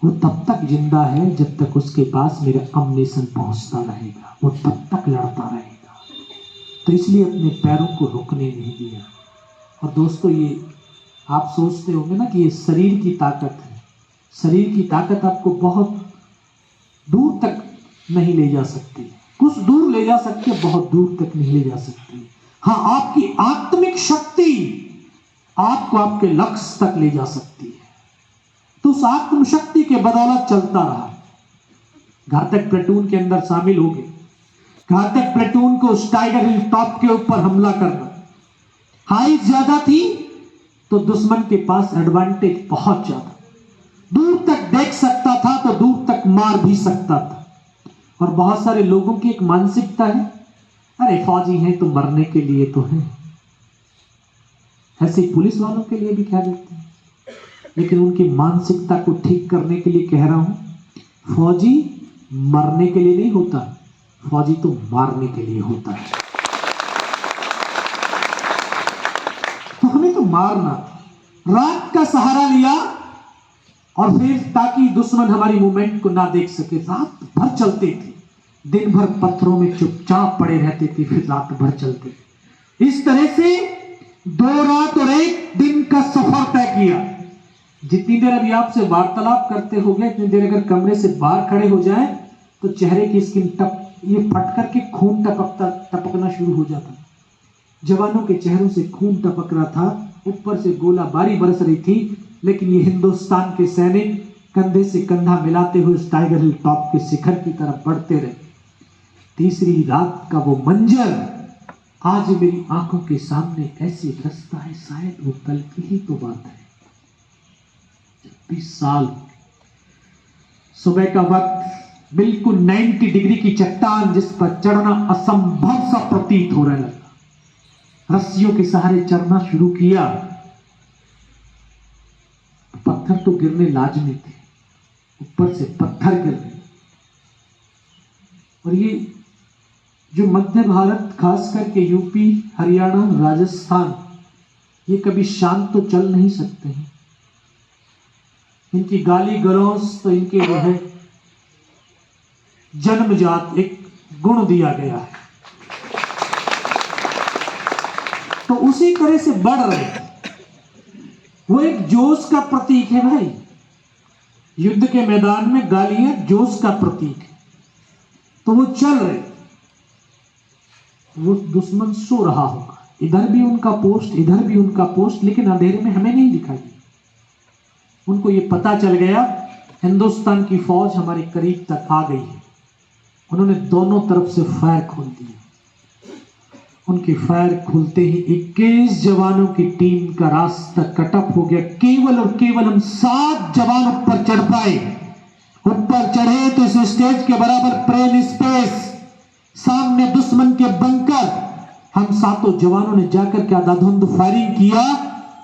वो तब तक जिंदा है जब तक उसके पास मेरा अम्यूनिशन पहुंचता रहेगा, वो तब तक लड़ता रहेगा। तो इसलिए अपने पैरों को रुकने नहीं दिया। और दोस्तों, ये आप सोचते होंगे ना कि ये शरीर की ताकत है। शरीर की ताकत आपको बहुत दूर तक नहीं ले जा सकती, कुछ दूर ले जा सकती है, बहुत दूर तक नहीं ले जा सकती। हाँ, आपकी आत्मिक शक्ति आपको आपके लक्ष्य तक ले जा सकती है। तो उस आत्म शक्ति के बदौलत चलता रहा। घातक प्लेटून के अंदर शामिल हो गए। घातक प्लेटून को उस टाइगर हिल टॉप के ऊपर हमला करना। हाइट ज्यादा थी तो दुश्मन के पास एडवांटेज बहुत ज्यादा, दूर तक देख सकता था तो दूर तक मार भी सकता था। और बहुत सारे लोगों की एक मानसिकता है, अरे फौजी हैं तो मरने के लिए तो हैं। ऐसे पुलिस वालों के लिए भी कह देते हैं। लेकिन उनकी मानसिकता को ठीक करने के लिए कह रहा हूं, फौजी मरने के लिए नहीं होता, फौजी तो मारने के लिए होता है। तो हमें तो मारना, रात का सहारा लिया और फिर ताकि दुश्मन हमारी मूवमेंट को ना देख सके, रात भर चलते थे। दिन भर पत्थरों में चुपचाप पड़े रहते थे, फिर रात भर चलते थे। इस तरह से 2 रात और 1 दिन का सफर तय किया। जितनी देर अभी आपसे वार्तालाप करते हो गए, इतनी देर अगर कमरे से बाहर खड़े हो जाए तो चेहरे की स्किन ये फट करके खून टपकना शुरू हो जाता। जवानों के चेहरों से खून टपक रहा था, ऊपर से गोलाबारी बरस रही थी। लेकिन ये हिंदुस्तान के सैनिक कंधे से कंधा मिलाते हुए उस टाइगर हिल टॉप के शिखर की तरफ बढ़ते रहे। तीसरी रात का वो मंजर आज मेरी आंखों के सामने ऐसे रास्ता है, शायद वो कल की ही तो बात है। 20 साल, सुबह का वक्त, बिल्कुल 90 डिग्री की चट्टान जिस पर चढ़ना असंभव सा प्रतीत होने लगा। रस्सियों के सहारे चढ़ना शुरू किया। पत्थर तो गिरने लाजमी थे, ऊपर से पत्थर गिर रहे। और ये जो मध्य भारत, खास करके यूपी, हरियाणा, राजस्थान, ये कभी शांत तो चल नहीं सकते हैं। इनकी गाली गलौज तो इनके जो है जन्मजात एक गुण दिया गया है। तो उसी तरह से बढ़ रहे, वो एक जोश का प्रतीक है भाई। युद्ध के मैदान में गालियां जोश का प्रतीक है। तो वो चल रहे, वो दुश्मन सो रहा होगा, इधर भी उनका पोस्ट, इधर भी उनका पोस्ट, लेकिन अंधेरे में हमें नहीं दिखाई। उनको ये पता चल गया हिंदुस्तान की फौज हमारे करीब तक आ गई है। उन्होंने दोनों तरफ से फायर खोल दिया। उनके फायर खुलते ही 21 जवानों की टीम का रास्ता कटअप हो गया। केवल और केवल हम 7 जवान ऊपर चढ़ पाए। ऊपर चढ़े तो इस स्टेज के बराबर प्लेन स्पेस, सामने दुश्मन के बंकर। हम 7 जवानों ने जाकर के आधाधुंध फायरिंग किया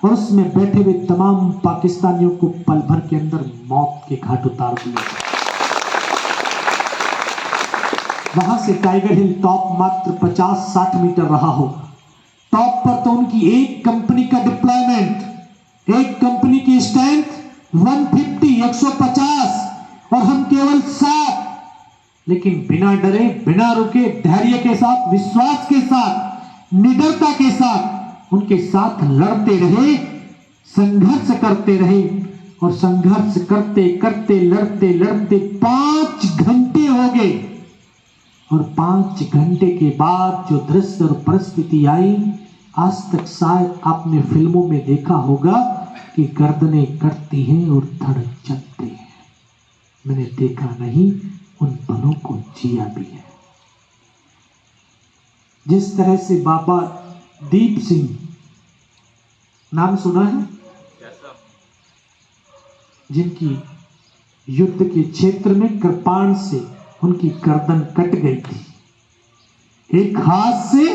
और उसमें बैठे हुए तमाम पाकिस्तानियों को पल भर के अंदर मौत के घाट उतार दिया। वहां से टाइगर हिल टॉप मात्र 50-60 मीटर रहा होगा। टॉप पर तो उनकी एक कंपनी का डिप्लॉयमेंट, एक कंपनी की स्ट्रेंथ 150 और हम केवल 7। लेकिन बिना डरे, बिना रुके, धैर्य के साथ, विश्वास के साथ, निडरता के साथ उनके साथ लड़ते रहे, संघर्ष करते रहे। और संघर्ष करते करते, लड़ते लड़ते 5 घंटे हो गए। और 5 घंटे के बाद जो दृश्य और परिस्थिति आई, आज तक शायद आपने फिल्मों में देखा होगा कि गर्दनें कटती हैं और धड़ चलते हैं। मैंने देखा नहीं, उन पलों को जिया भी है। जिस तरह से बाबा दीप सिंह, नाम सुना है, जिनकी युद्ध के क्षेत्र में कृपाण से उनकी गर्दन कट गई थी। एक हाथ से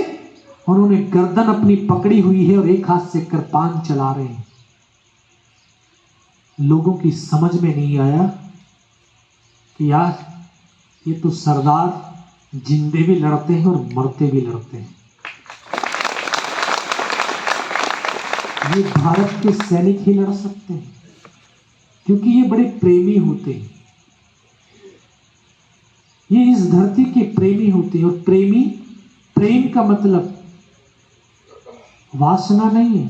उन्होंने गर्दन अपनी पकड़ी हुई है और एक हाथ से कृपाण चला रहे हैं। लोगों की समझ में नहीं आया कि यार ये तो सरदार जिंदे भी लड़ते हैं और मरते भी लड़ते हैं। ये भारत के सैनिक ही लड़ सकते हैं, क्योंकि ये बड़े प्रेमी होते हैं। ये इस धरती के प्रेमी होते हैं। और प्रेमी, प्रेम का मतलब वासना नहीं है।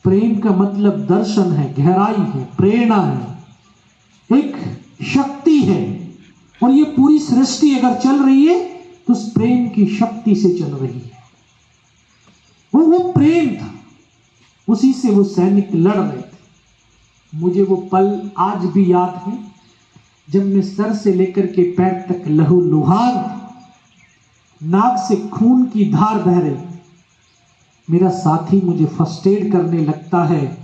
प्रेम का मतलब दर्शन है, गहराई है, प्रेरणा है, एक शक्ति है। और ये पूरी सृष्टि अगर चल रही है तो उस प्रेम की शक्ति से चल रही है। वो प्रेम था, उसी से वो सैनिक लड़ रहे थे। मुझे वो पल आज भी याद है, जब मैं सर से लेकर के पैर तक लहू लुहान, नाक से खून की धार बह रही, मेरा साथी मुझे फर्स्ट एड करने लगता है,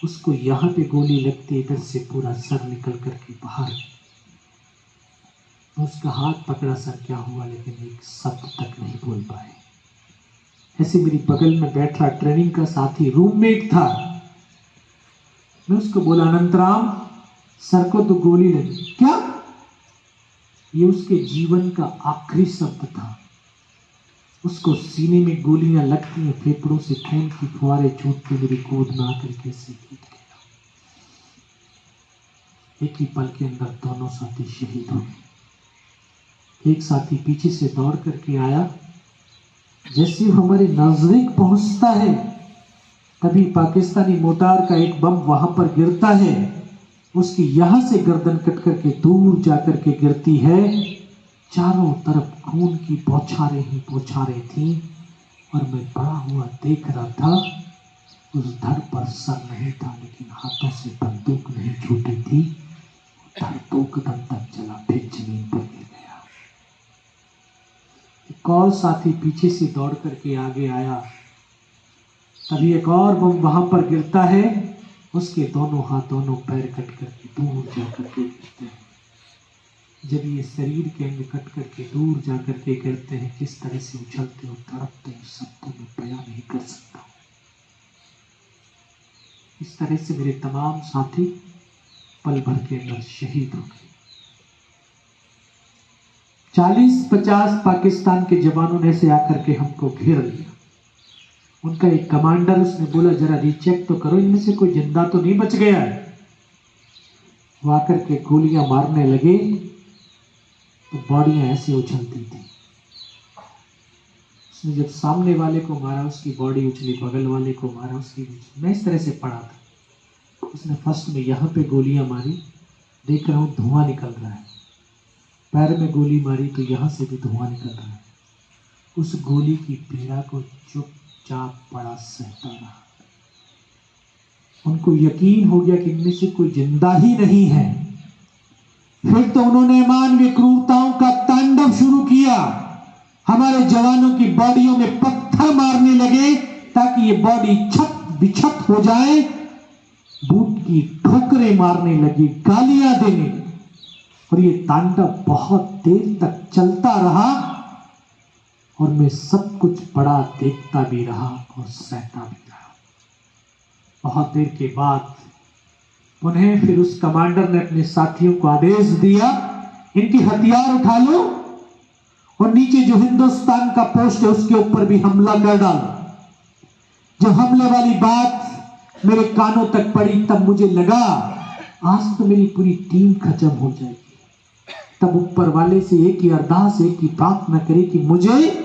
उसको यहां पे गोली लगती, इधर से पूरा सर निकल करके बाहर। उसका हाथ पकड़ा, सर क्या हुआ, लेकिन एक शब्द तक नहीं बोल पाए। ऐसे मेरी बगल में बैठा ट्रेनिंग का साथी, रूममेट था, मैं उसको बोला, अनंतराम सर को तो गोली लगी। क्या? ये उसके जीवन का आखिरी शब्द था। उसको सीने में गोलियां लगती हैं, फेफड़ों से खून की फुहारें छूटती, मेरी गोद में आकर कैसे गिर गया। एक ही पल के अंदर दोनों साथी शहीद हो गए। एक साथी पीछे से दौड़ करके आया, जैसे ही हमारे नजदीक पहुंचता है, तभी पाकिस्तानी मोटार का एक बम वहां पर गिरता है। उसकी यहां से गर्दन कट करके दूर जाकर के गिरती है। चारों तरफ खून की बौछारें ही बौछारें थी और मैं बड़ा हुआ देख रहा था। उस धड़ पर सर नहीं था, लेकिन हाथों से बंदूक नहीं छूटी थी। धड़ 2 कदम तक चला, फिर जमीन पर गिर गया। एक और साथी पीछे से दौड़ करके आगे आया। तभी एक और बम वहां पर गिरता है, उसके दोनों हाथ दोनों पैर कट करके दूर जाकर के गिरते हैं। जब ये शरीर के अंग कट करके दूर जाकर के गिरते हैं, किस तरह से उछलते और तड़पते हैं, शब्दों में बयां नहीं कर सकता। इस तरह से मेरे तमाम साथी पल भर के अंदर शहीद हो गए। 40-50 पाकिस्तान के जवानों ने से आकर के हमको घेर लिया। उनका एक कमांडर, उसने बोला जरा रीचेक तो करो, इनमें से कोई जिंदा तो नहीं बच गया है। वो आकर के गोलियां मारने लगे तो बॉडियां ऐसे उछलती थी। उसने जब सामने वाले को मारा, उसकी बॉडी उछली, बगल वाले को मारा, उसकी उछली। मैं इस तरह से पड़ा था। उसने फर्स्ट में यहाँ पे गोलियां मारी, देख रहा हूँ धुआं निकल रहा है। पैर में गोली मारी तो यहाँ से भी धुआं निकल रहा है। उस गोली की पीड़ा को चुपचाप पड़ा सहता रहा। उनको यकीन हो गया कि इनमें से कोई जिंदा ही नहीं है। फिर तो उन्होंने मानवीय क्रूरताओं का तांडव शुरू किया। हमारे जवानों की बॉडियों में पत्थर मारने लगे ताकि ये बॉडी छत बिछत हो जाए। बूट की ठोकरें मारने लगी, गालियां देने, और ये तांडव बहुत देर तक चलता रहा। और मैं सब कुछ बड़ा देखता भी रहा और सहता भी रहा। बहुत देर के बाद उन्हें फिर उस कमांडर ने अपने साथियों को आदेश दिया, इनकी हथियार उठा लो और नीचे जो हिंदुस्तान का पोस्ट है उसके ऊपर भी हमला कर डालो। जब हमले वाली बात मेरे कानों तक पड़ी तब मुझे लगा आज तो मेरी पूरी टीम खत्म हो जाएगी। तब ऊपर वाले से एक ही अरदास, एक ही प्रार्थना करी कि मुझे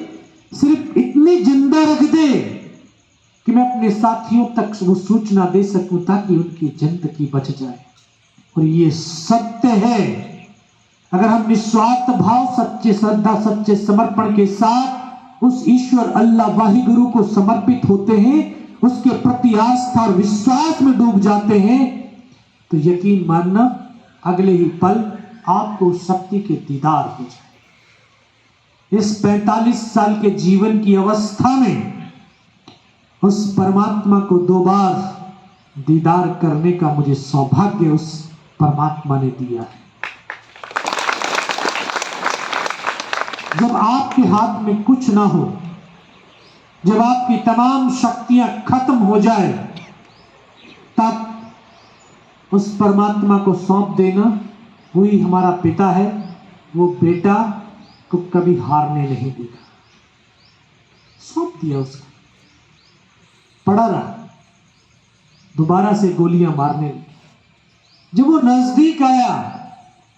सिर्फ इतनी जिंदा रख दे कि मैं अपने साथियों तक वो सूचना दे सकूं ताकि उनकी जिंदगी बच जाए। और ये सत्य है, अगर हम निस्वार्थ भाव, सच्चे श्रद्धा, सच्चे समर्पण के साथ उस ईश्वर अल्लाह वाहिगुरु को समर्पित होते हैं, उसके प्रति आस्था और विश्वास में डूब जाते हैं, तो यकीन मानना अगले ही पल आपको उस शक्ति के दीदार हो जाए। इस 45 साल के जीवन की अवस्था में उस परमात्मा को 2 बार दीदार करने का मुझे सौभाग्य उस परमात्मा ने दिया है। जब आपके हाथ में कुछ ना हो, जब आपकी तमाम शक्तियां खत्म हो जाए, तब उस परमात्मा को सौंप देना, वही हमारा पिता है। वो बेटा को कभी हारने नहीं देगा। सौंप दिया उसको, पड़ा रहा, दोबारा से गोलियां मारने लगी। जब वो नजदीक आया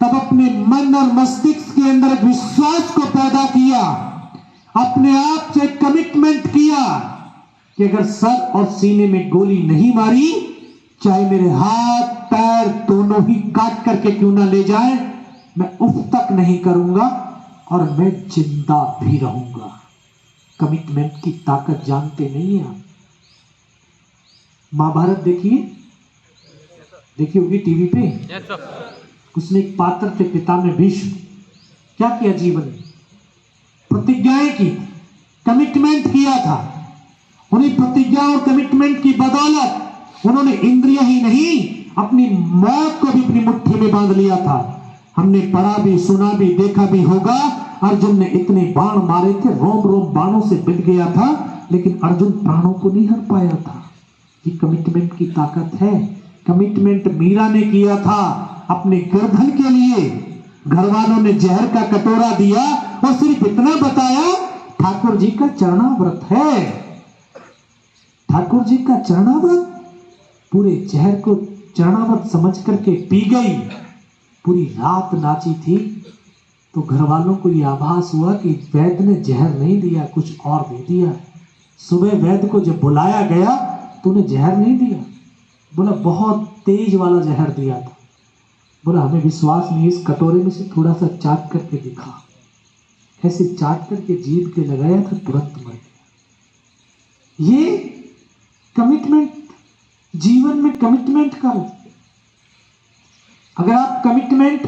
तब अपने मन और मस्तिष्क के अंदर एक विश्वास को पैदा किया, अपने आप से कमिटमेंट किया कि अगर सर और सीने में गोली नहीं मारी, चाहे मेरे हाथ पैर दोनों ही काट करके क्यों ना ले जाए, मैं उफ तक नहीं करूंगा और मैं जिंदा भी रहूंगा। कमिटमेंट की ताकत जानते नहीं हैं आप? महाभारत देखिए होगी टीवी पे। उसमें एक पात्र थे पितामह भीष्म। क्या किया जीवन में? प्रतिज्ञाएं की, कमिटमेंट किया था। उन्हीं प्रतिज्ञा और कमिटमेंट की बदौलत उन्होंने इंद्रिय ही नहीं, अपनी मौत को भी अपनी मुट्ठी में बांध लिया था। हमने पढ़ा भी, सुना भी, देखा भी होगा, अर्जुन ने इतने बाण मारे थे, रोम रोम बाणों से बिक गया था, लेकिन अर्जुन प्राणों को नहीं हर पाया था। ये कमिटमेंट की ताकत है। कमिटमेंट मीरा ने किया था अपने गर्दन के लिए। घर वालों ने जहर का कटोरा दिया और सिर्फ इतना बताया, ठाकुर जी का चरणाव्रत है, ठाकुर जी का चरणाव्रत। पूरे जहर को चरणाव्रत समझ करके पी गई। पूरी रात नाची थी तो घर वालों को यह आभास हुआ कि वैद्य ने जहर नहीं दिया, कुछ और दे दिया। सुबह वैद्य को जब बुलाया गया तो उन्हें जहर नहीं दिया, बोला बहुत तेज वाला जहर दिया था। बोला हमें विश्वास नहीं, इस कटोरे में से थोड़ा सा चाट करके दिखा। ऐसे चाट करके जीभ के लगाया था, तुरंत मर गया। ये कमिटमेंट, जीवन में कमिटमेंट करो। अगर आप कमिटमेंट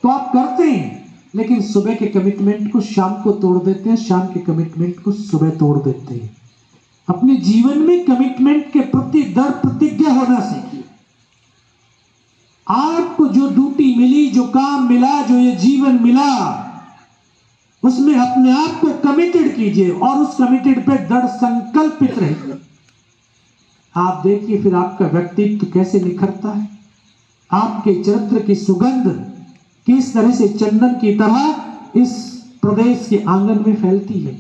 तो आप करते हैं, लेकिन सुबह के कमिटमेंट को शाम को तोड़ देते हैं, शाम के कमिटमेंट को सुबह तोड़ देते हैं। अपने जीवन में कमिटमेंट के प्रति दृढ़ प्रतिज्ञा होना सीखिए। आपको जो ड्यूटी मिली, जो काम मिला, जो ये जीवन मिला, उसमें अपने आप को कमिटेड कीजिए और उस कमिटेड पे दृढ़ संकल्पित रहिए। आप देखिए फिर आपका व्यक्तित्व कैसे निखरता है, आपके चरित्र की सुगंध किस तरह से चंदन की तरह इस प्रदेश के आंगन में फैलती है।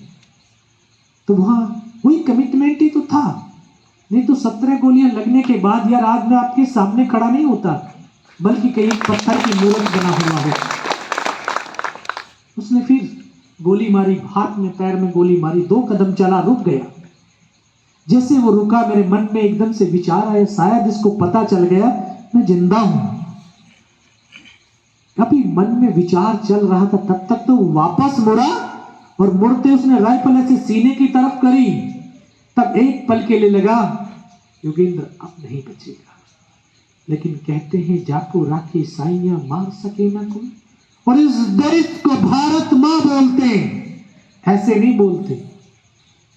तो वहां वही कमिटमेंट ही तो था, नहीं तो 17 गोलियां लगने के बाद यार आज मैं आपके सामने खड़ा नहीं होता, बल्कि कहीं पत्थर की मूर्त बना हुआ हो। उसने फिर गोली मारी, हाथ में पैर में गोली मारी, 2 कदम चला, रुक गया। जैसे वो रुका, मेरे मन में एकदम से विचार आया, शायद इसको पता चल गया मैं जिंदा हूं। अभी मन में विचार चल रहा था, तब तक तो वापस मुड़ा और मुड़ते उसने राइफल ऐसे सीने की तरफ करी। तब एक पल के लिए लगा योगेंद्र अब नहीं बचेगा, लेकिन कहते हैं जाको राखी साइयां मार सके ना कोई। और इस देश को भारत मां बोलते हैं, ऐसे नहीं बोलते।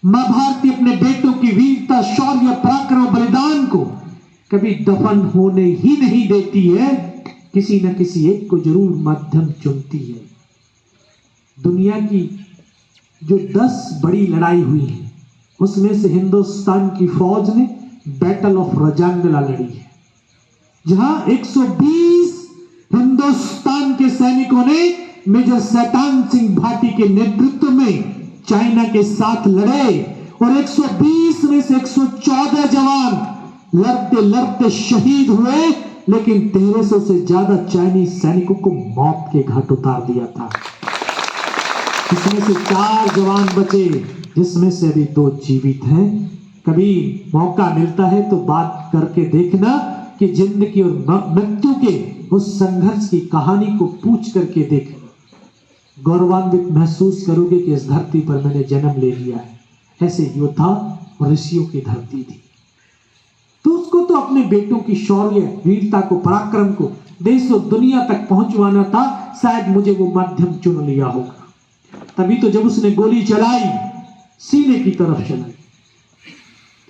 मां भारती अपने बेटों की वीरता, शौर्य, पराक्रम, बलिदान को कभी दफन होने ही नहीं देती है, किसी न किसी एक को जरूर माध्यम चुनती है। दुनिया की जो 10 बड़ी लड़ाई हुई है, उसमें से हिंदुस्तान की फौज ने बैटल ऑफ रजांगला लड़ी है, जहां 120 हिंदुस्तान के सैनिकों ने मेजर शैतान सिंह भाटी के नेतृत्व में चाइना के साथ लड़े और 120 में से 114 जवान लड़ते लड़ते शहीद हुए, लेकिन 1300 से ज्यादा चाइनीज सैनिकों को मौत के घाट उतार दिया था। इसमें से 4 जवान बचे, जिसमें से अभी 2 जीवित हैं। कभी मौका मिलता है तो बात करके देखना कि जिंदगी और मृत्यु के उस संघर्ष की कहानी को पूछ करके देखना, गौरवान्वित महसूस करोगे कि इस धरती पर मैंने जन्म ले लिया है। ऐसे योद्धा और ऋषियों की धरती थी। तो उसको तो अपने बेटों की शौर्य, वीरता को, पराक्रम को देश और दुनिया तक पहुंचवाना था। शायद मुझे वो माध्यम चुन लिया होगा। तभी तो जब उसने गोली चलाई, सीने की तरफ चलाई,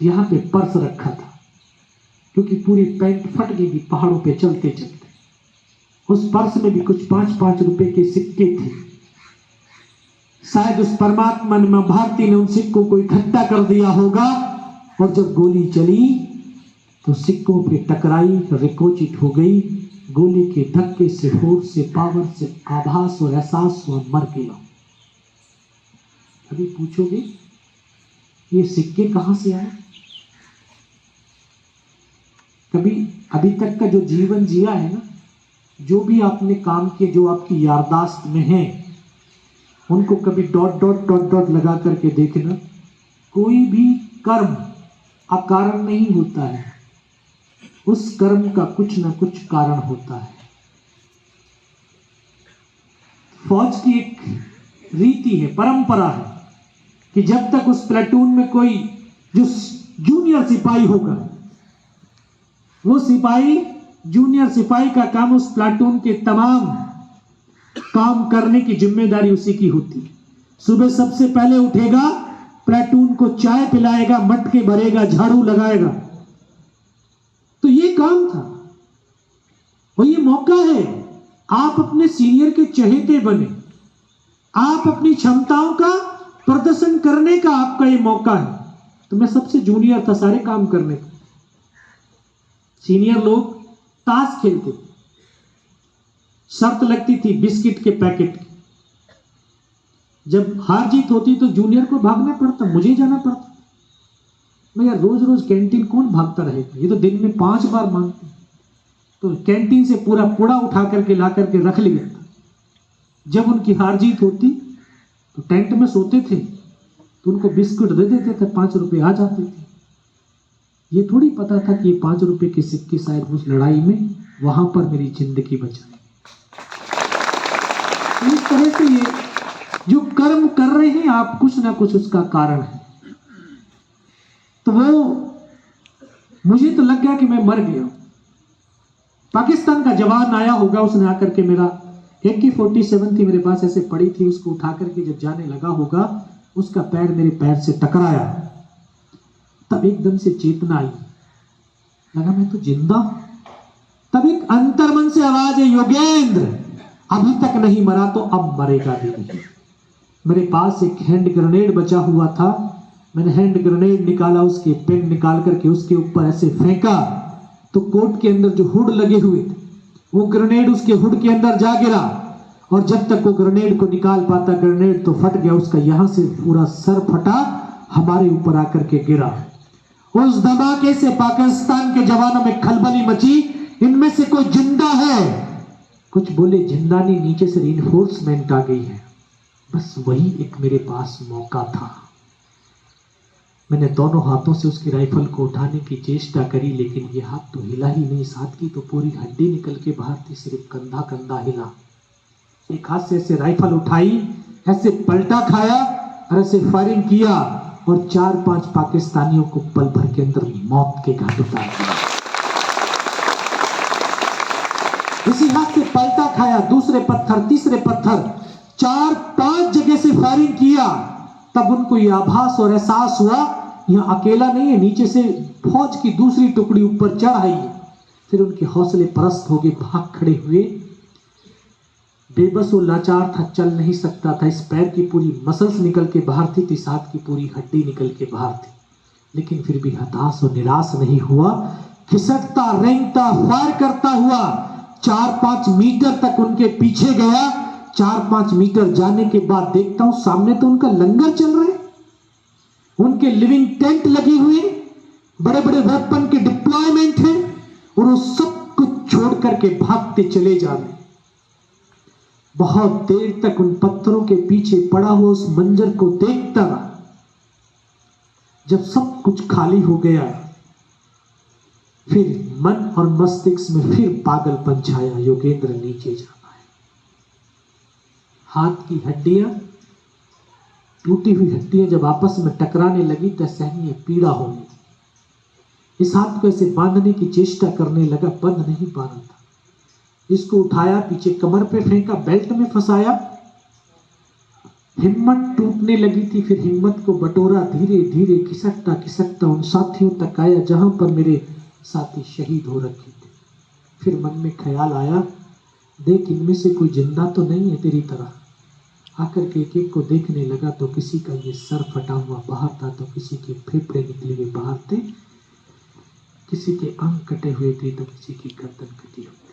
यहां पे पर्स रखा था, क्योंकि पूरी पैंट फट गई थी पहाड़ों पे चलते चलते। उस पर्स में भी कुछ 5-5 रुपए के सिक्के थे। शायद उस परमात्मा ने, मां भारती ने उन सिक्कों को इकट्ठा कर दिया होगा। और जब गोली चली तो सिक्कों पे टकराई, रिकोचित हो गई। गोली के धक्के से, फोर्स से, पावर से आभास और एहसास हुआ मर गया। अभी पूछोगे ये सिक्के कहां से आए? कभी अभी तक का जो जीवन जिया है ना, जो भी आपने काम किए, जो आपकी याददाश्त में है, उनको कभी डॉट डॉट डॉट डॉट लगा करके देखना। कोई भी कर्म अकारण नहीं होता है, उस कर्म का कुछ ना कुछ कारण होता है। फौज की एक रीति है, परंपरा है कि जब तक उस प्लेटून में कोई जो जूनियर सिपाही होगा, वो सिपाही, जूनियर सिपाही का काम उस प्लाटून के तमाम काम करने की जिम्मेदारी उसी की होती है। सुबह सबसे पहले उठेगा, प्लाटून को चाय पिलाएगा, मटके भरेगा, झाड़ू लगाएगा। तो ये काम था और ये मौका है, आप अपने सीनियर के चहेते बने, आप अपनी क्षमताओं का प्रदर्शन करने का आपका ये मौका है। तो मैं सबसे जूनियर था सारे काम करने का। सीनियर लोग ताश खेलते, शर्त लगती थी बिस्किट के पैकेट की। जब हार जीत होती तो जूनियर को भागना पड़ता, मुझे जाना पड़ता। मैं यार रोज रोज कैंटीन कौन भागता रहेगा, ये तो दिन में 5 बार मांगते। तो कैंटीन से पूरा पुड़ा उठा करके ला करके रख लिया था। जब उनकी हार जीत होती तो टेंट में सोते थे, तो उनको बिस्कुट दे देते थे, 5 रुपए आ जाते थे। ये थोड़ी पता था कि ये 5 रुपए के सिक्के शायद उस लड़ाई में वहां पर मेरी जिंदगी बचाए। इस तरह से ये जो कर्म कर रहे हैं आप, कुछ ना कुछ उसका कारण है। तो वो मुझे तो लग गया कि मैं मर गया। पाकिस्तान का जवान आया होगा, उसने आकर के मेरा AK-47 थी मेरे पास, ऐसे पड़ी थी, उसको उठा करके जब जाने लगा होगा, उसका पैर मेरे पैर से टकराया। तब एकदम से चेतना आई, लगा मैं तो जिंदा हूं। तब एक अंतर्मन से आवाज है, योगेंद्र अभी तक नहीं मरा तो अब मरेगा भी नहीं। मेरे पास एक हैंड ग्रेनेड बचा हुआ था, मैंने हैंड ग्रेनेड निकाला, उसके पेन निकाल करके उसके ऊपर ऐसे फेंका, तो कोट के अंदर जो हुड लगे हुए थे वो ग्रेनेड उसके हुड के अंदर जा गिरा, और जब तक वो ग्रेनेड को निकाल पाता, ग्रेनेड तो फट गया उसका, यहां से पूरा सर फटा, हमारे ऊपर आकर के गिरा। उस धमाके से पाकिस्तान के जवानों में खलबली मची, इनमें से कोई जिंदा है? कुछ बोले जिंदा नहीं, नीचे से रिइंफोर्समेंट आ गई है। बस वही एक मेरे पास मौका था। मैंने दोनों हाथों से उसकी राइफल को उठाने की चेष्टा करी, लेकिन ये हाथ तो हिला ही नहीं, इस हाथ की तो पूरी हड्डी निकल के बाहर थी, सिर्फ कंधा कंधा हिला। एक हाथ से ऐसे राइफल उठाई, ऐसे पलटा खाया और ऐसे फायरिंग किया, और 4-5 पाकिस्तानियों को पल भर के अंदर मौत के घाट उतार दिया। इसी हाथ से पलटा खाया, दूसरे पत्थर, तीसरे पत्थर, 4-5 जगह से फायरिंग किया। तब उनको यह आभास और एहसास हुआ यहां अकेला नहीं है, नीचे से फौज की दूसरी टुकड़ी ऊपर चढ़ आई है। फिर उनके हौसले परस्त हो गए, भाग खड़े हुए। बेबस और लाचार था, चल नहीं सकता था, इस पैर की पूरी मसल्स निकल के बाहर थी, इस हाथ की पूरी हड्डी निकल के बाहर थी, लेकिन फिर भी हताश और निराश नहीं हुआ। खिसकता, रेंगता, फायर करता हुआ 4-5 मीटर तक उनके पीछे गया। 4-5 मीटर जाने के बाद देखता हूं सामने तो उनका लंगर चल रहा है, उनके लिविंग टेंट लगी हुई, बड़े बड़े वेपन के डिप्लॉयमेंट है, और वो सब कुछ छोड़ करके भागते चले जा रहे। बहुत देर तक उन पत्थरों के पीछे पड़ा हुआ उस मंजर को देखता रहा। जब सब कुछ खाली हो गया, फिर मन और मस्तिष्क में फिर पागलपन छाया, योगेंद्र नीचे जाना है। हाथ की हड्डियां, टूटी हुई हड्डियां जब आपस में टकराने लगी तो असहनीय पीड़ा होने लगी। इस हाथ को ऐसे बांधने की चेष्टा करने लगा, बंद नहीं पा रहा था। इसको उठाया, पीछे कमर पे फेंका, बेल्ट में फंसाया, हिम्मत टूटने लगी थी। फिर हिम्मत को बटोरा, धीरे धीरे खिसकता खिसकता उन साथियों तक आया जहां पर मेरे साथी शहीद हो रखे थे। फिर मन में ख्याल आया, देख इनमें से कोई जिंदा तो नहीं है तेरी तरह। आकर के एक एक को देखने लगा तो किसी का ये सर फटा हुआ बाहर था, तो किसी के फेफड़े निकले हुए बाहर थे, किसी के अंग कटे हुए थे, तो किसी की गर्दन कटी हुई थी।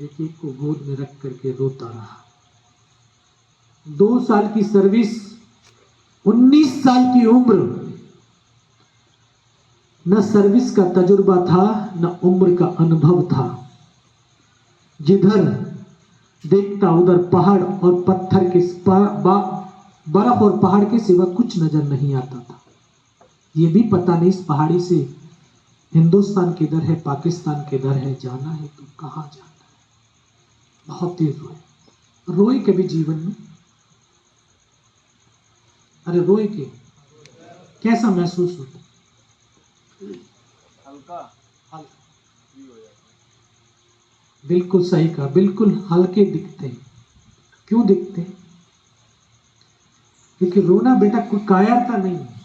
एक एक को गोद में रख करके रोता रहा। 2 साल की सर्विस, 19 साल की उम्र, न सर्विस का तजुर्बा था न उम्र का अनुभव था। जिधर देखता उधर पहाड़ और पत्थर के बर्फ और पहाड़ के सिवा कुछ नजर नहीं आता था। ये भी पता नहीं इस पहाड़ी से हिंदुस्तान किधर है, पाकिस्तान किधर है, जाना है तो कहां जाना है। बहुत तेज रोए कभी जीवन में? अरे रोए के कैसा महसूस होता? हल्का बिल्कुल सही कहा, बिल्कुल हल्के दिखते हैं। क्यों दिखते हैं? क्योंकि रोना बेटा कोई कायरता नहीं है,